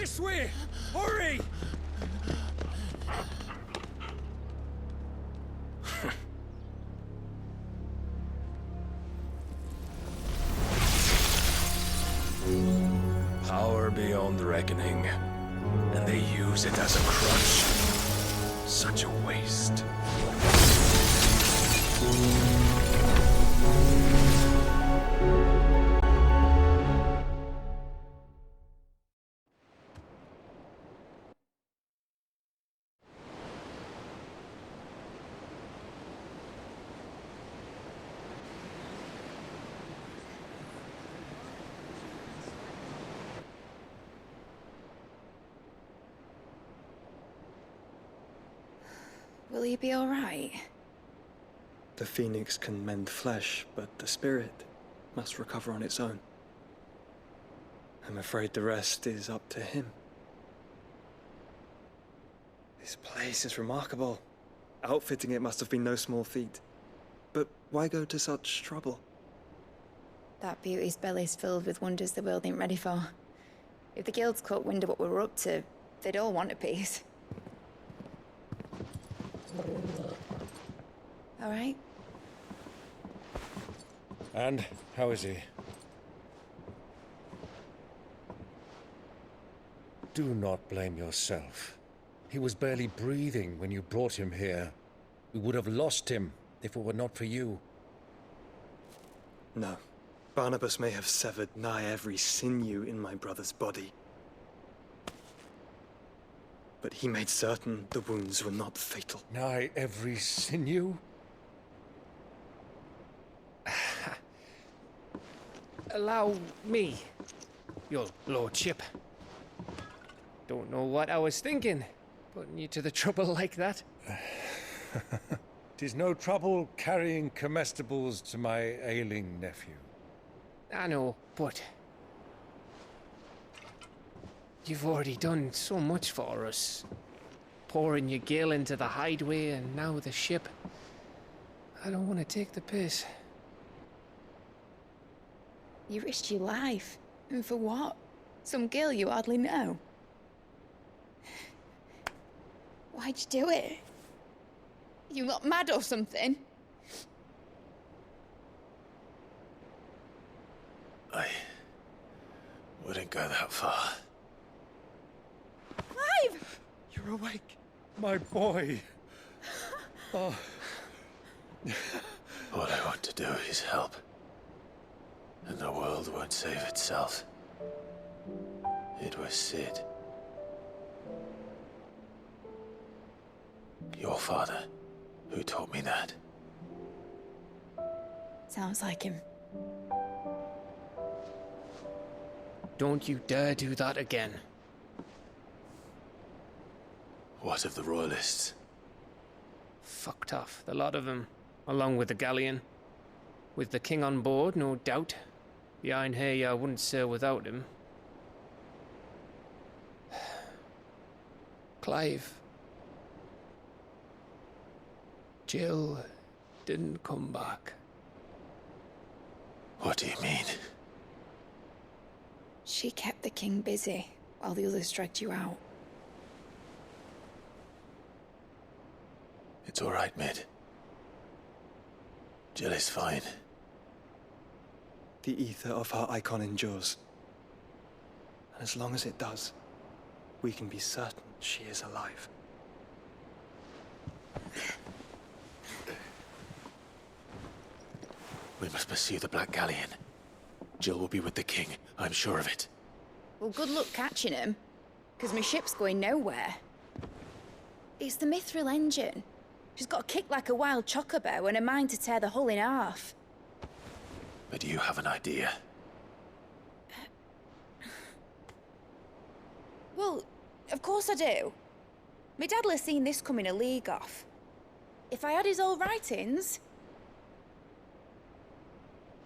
This way! Hurry! Power beyond reckoning, and they use it as a crutch. Such a waste. Will he be all right? The phoenix can mend flesh, but the spirit must recover on its own. I'm afraid the rest is up to him. This place is remarkable. Outfitting it must have been no small feat. But why go to such trouble? That beauty's belly's filled with wonders the world ain't ready for. If the guilds caught wind of what we were up to, they'd all want a piece. All right? And how is he? Do not blame yourself. He was barely breathing when you brought him here. We would have lost him if it were not for you. No. Barnabas may have severed nigh every sinew in my brother's body. But he made certain the wounds were not fatal. Nigh every sinew? Allow me, your lordship. Don't know what I was thinking, putting you to the trouble like that. 'Tis no trouble carrying comestibles to my ailing nephew. I know, but you've already done so much for us. Pouring your gale into the hideaway and now the ship. I don't want to take the piss. You risked your life. And for what? Some girl you hardly know. Why'd you do it? You not mad or something? I wouldn't go that far. Clive! You're awake. My boy. Oh. All I want to do is help. And the world won't save itself. It was Sid. Your father, who taught me that. Sounds like him. Don't you dare do that again. What of the Royalists? Fucked off, the lot of them, along with the galleon. With the king on board, no doubt. Behind here, I wouldn't sail without him. Clive. Jill didn't come back. What do you mean? She kept the king busy while the others dragged you out. It's all right, Mid. Jill is fine. The ether of her icon endures. And as long as it does, we can be certain she is alive. We must pursue the Black Galleon. Jill will be with the king, I'm sure of it. Well, good luck catching him, because my ship's going nowhere. It's the Mithril engine. She's got a kick like a wild chocobo and a mind to tear the hull in half. But do you have an idea? Well, of course I do. My dad'll have seen this coming a league off. If I had his old writings...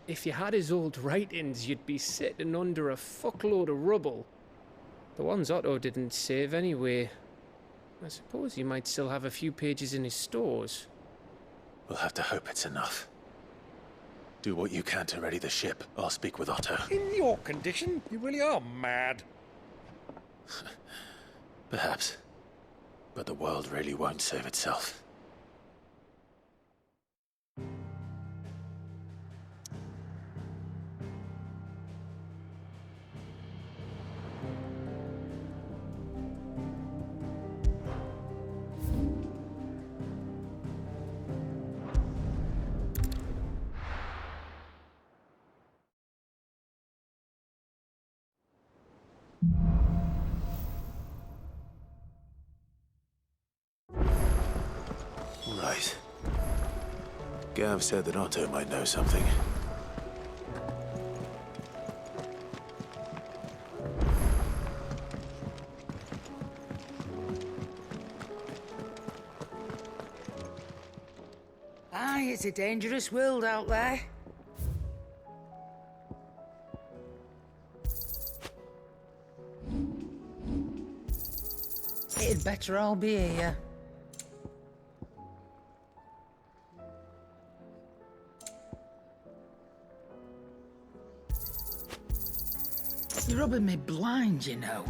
If you had his old writings, you'd be sitting under a fuckload of rubble. The ones Otto didn't save anyway. I suppose he might still have a few pages in his stores. We'll have to hope it's enough. Do what you can to ready the ship. I'll speak with Otto. In your condition, you really are mad. Perhaps. But the world really won't save itself. Right. Gav said that Otto might know something. Aye, it's a dangerous world out there. It'd better all be here. You're rubbing me blind, you know.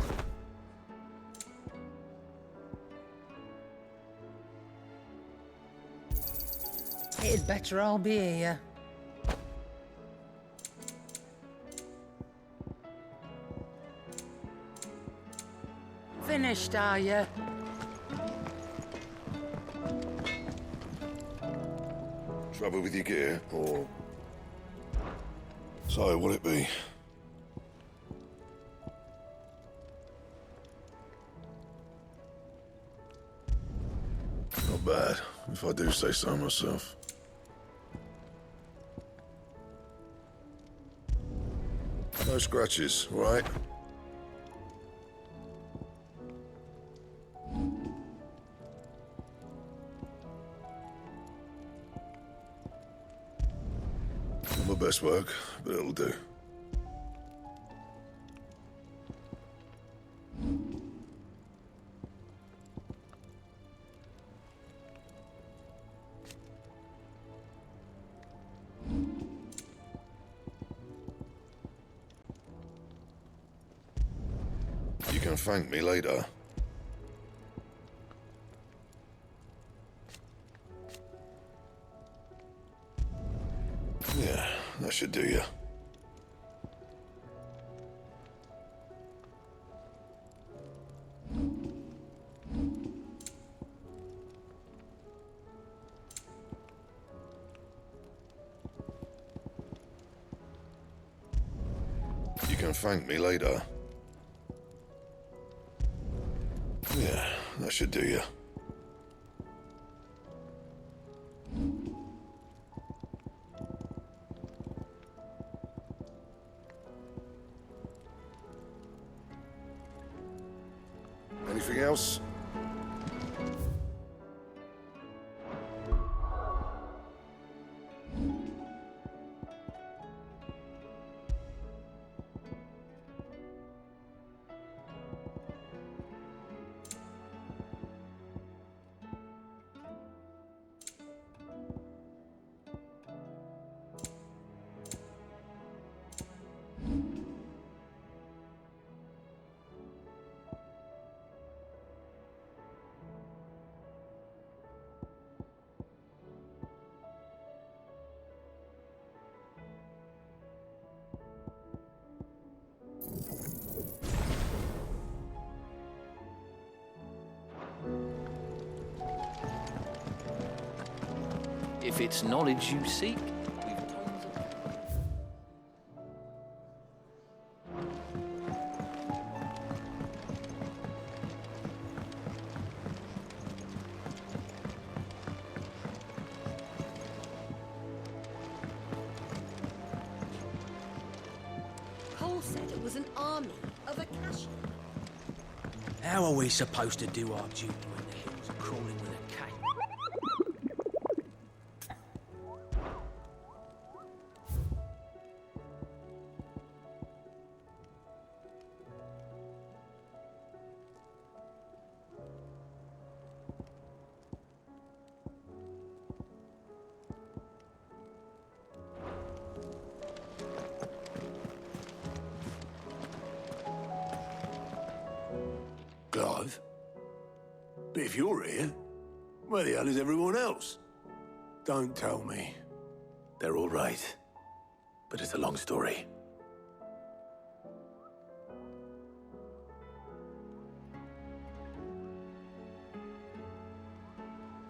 It'd better all be here. Finished, are you? Trouble with your gear, or... So, what'll it be? Not bad, if I do say so myself. No scratches, right? Not my best work, but it'll do. You can thank me later. Yeah, that should do you. You can thank me later. Yeah, that should do you. Anything else? If it's knowledge you seek, we've tons of... Cole said it was an army of Akashi. How are we supposed to do our duty when the hills are crawling with a cat? Clive. But if you're here, where the hell is everyone else? Don't tell me. They're all right. But it's a long story.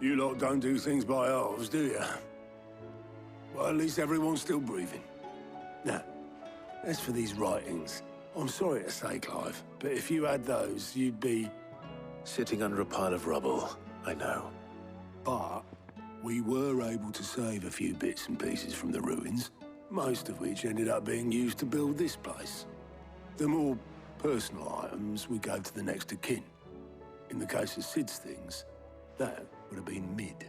You lot don't do things by halves, do you? Well, at least everyone's still breathing. Now, as for these writings, I'm sorry to say, Clive, but if you had those, you'd be... Sitting under a pile of rubble, I know. But we were able to save a few bits and pieces from the ruins, most of which ended up being used to build this place. The more personal items we gave to the next of kin. In the case of Sid's things, that would have been Mid.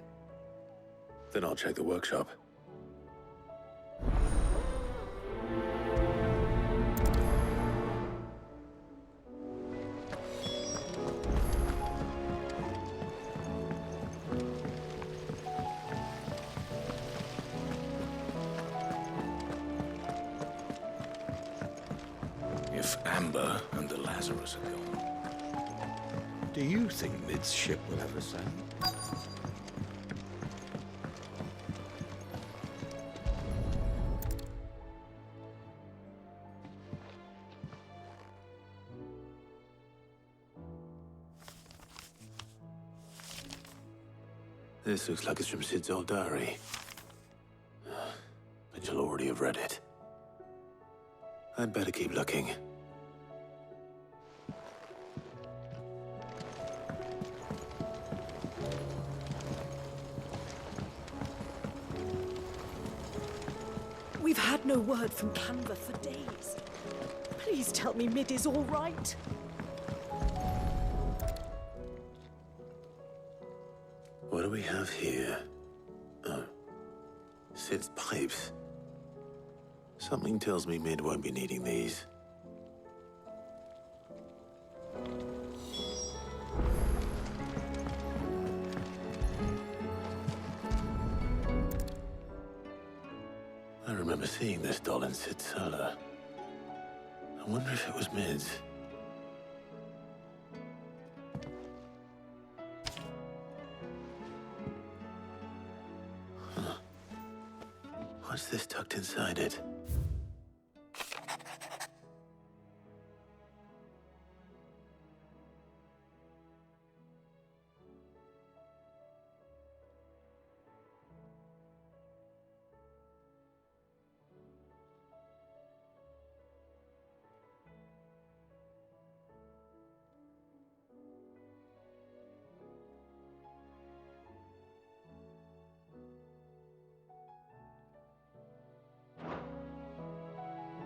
Then I'll check the workshop. If Amber and the Lazarus are gone, do you think Mid's ship will ever sail? This looks like it's from Sid's old diary. But you'll already have read it. I'd better keep looking. We've had no word from Canva for days. Please tell me Mid is all right. What do we have here? Oh. Sid's pipes. Something tells me Mid won't be needing these. I remember seeing this doll in Sid's cellar. I wonder if it was Mid's. Huh. What's this tucked inside it?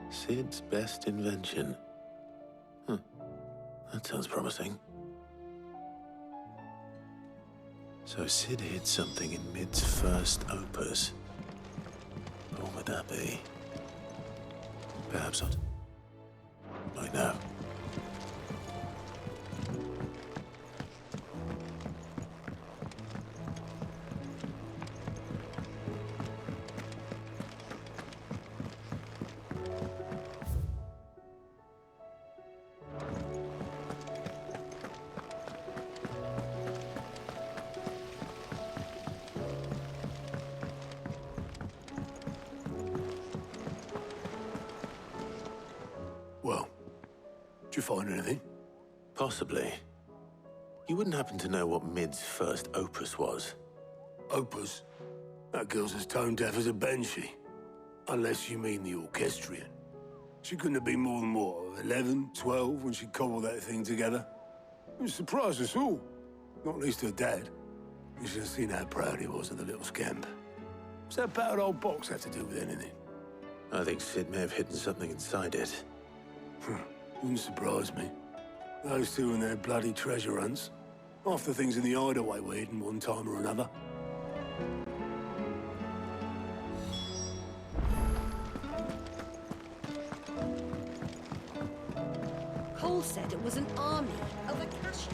Sid's best invention. That sounds promising. So Sid hid something in Mid's first opus. But what would that be? Perhaps not. I know. Well, did you find anything? Possibly. You wouldn't happen to know what Mid's first opus was? Opus? That girl's as tone deaf as a banshee. Unless you mean the orchestrion. She couldn't have been more than, what, 11, 12 when she cobbled that thing together? It surprised us all. Not least her dad. You should have seen how proud he was of the little scamp. What's that battered old box have to do with anything? I think Sid may have hidden something inside it. Wouldn't surprise me. Those two and their bloody treasure hunts. Half the things in the hideaway were hidden one time or another. Cole said it was an army of Akasha.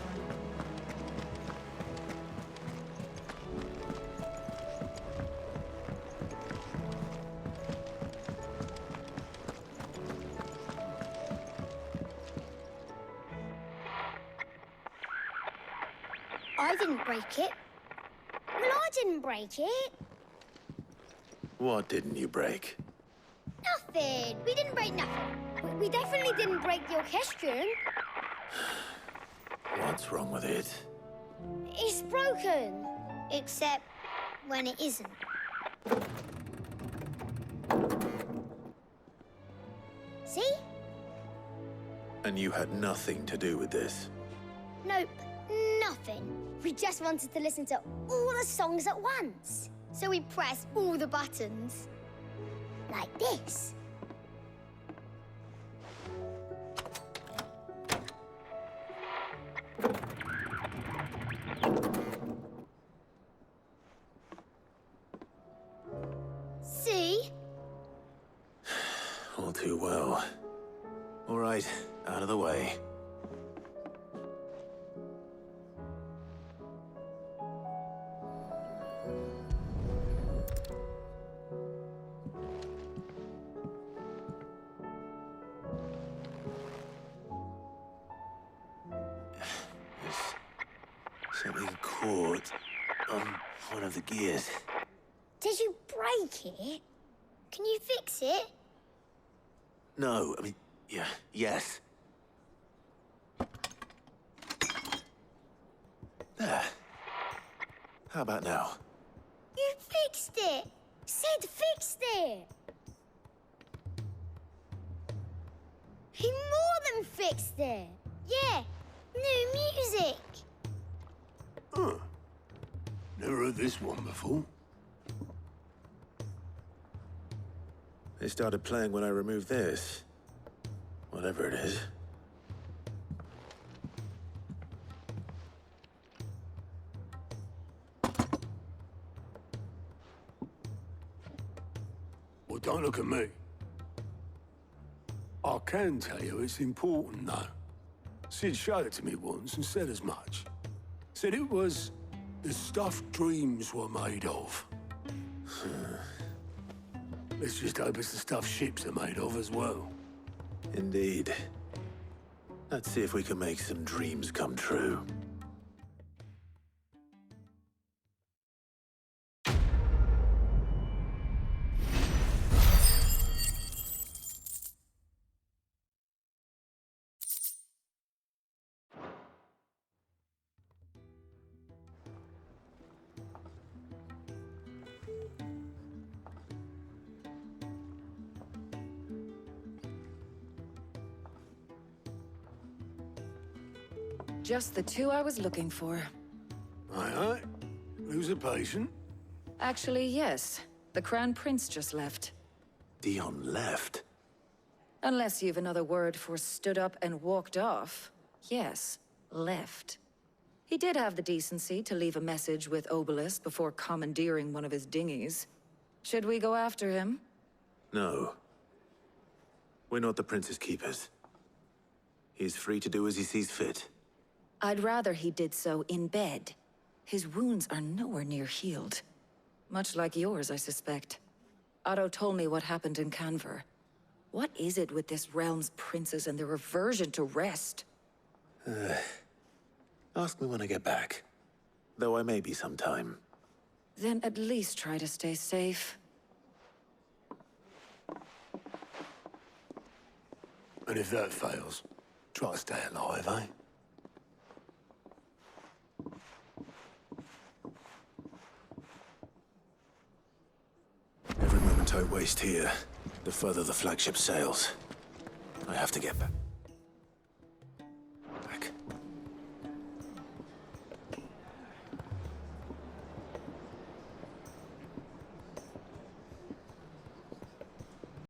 I didn't break it. Well, I didn't break it. What didn't you break? Nothing. We didn't break nothing. We definitely didn't break the orchestrion. What's wrong with it? It's broken. Except when it isn't. See? And you had nothing to do with this? Nope, nothing. We just wanted to listen to all the songs at once. So we pressed all the buttons. Like this. See? All too well. All right, out of the way. Something caught on one of the gears. Did you break it? Can you fix it? No, I mean, yeah, yes. There. How about now? You fixed it! Sid fixed it! He more than fixed it! Yeah, new music! Huh. Never heard this one before. They started playing when I removed this. Whatever it is. Well, don't look at me. I can tell you it's important, though. Sid showed it to me once and said as much. Said it was the stuff dreams were made of. Let's just hope it's the stuff ships are made of as well. Indeed. Let's see if we can make some dreams come true. Just the two I was looking for. Aye. Who's a patient? Actually, yes. The Crown Prince just left. Dion left? Unless you've another word for stood up and walked off. Yes, left. He did have the decency to leave a message with Obelisk before commandeering one of his dinghies. Should we go after him? No. We're not the Prince's keepers. He's free to do as he sees fit. I'd rather he did so in bed. His wounds are nowhere near healed. Much like yours, I suspect. Otto told me what happened in Canver. What is it with this realm's princes and their aversion to rest? Ask me when I get back. Though I may be sometime. Then at least try to stay safe. And if that fails, try to stay alive, eh? Every moment I waste here, the further the flagship sails. I have to get back.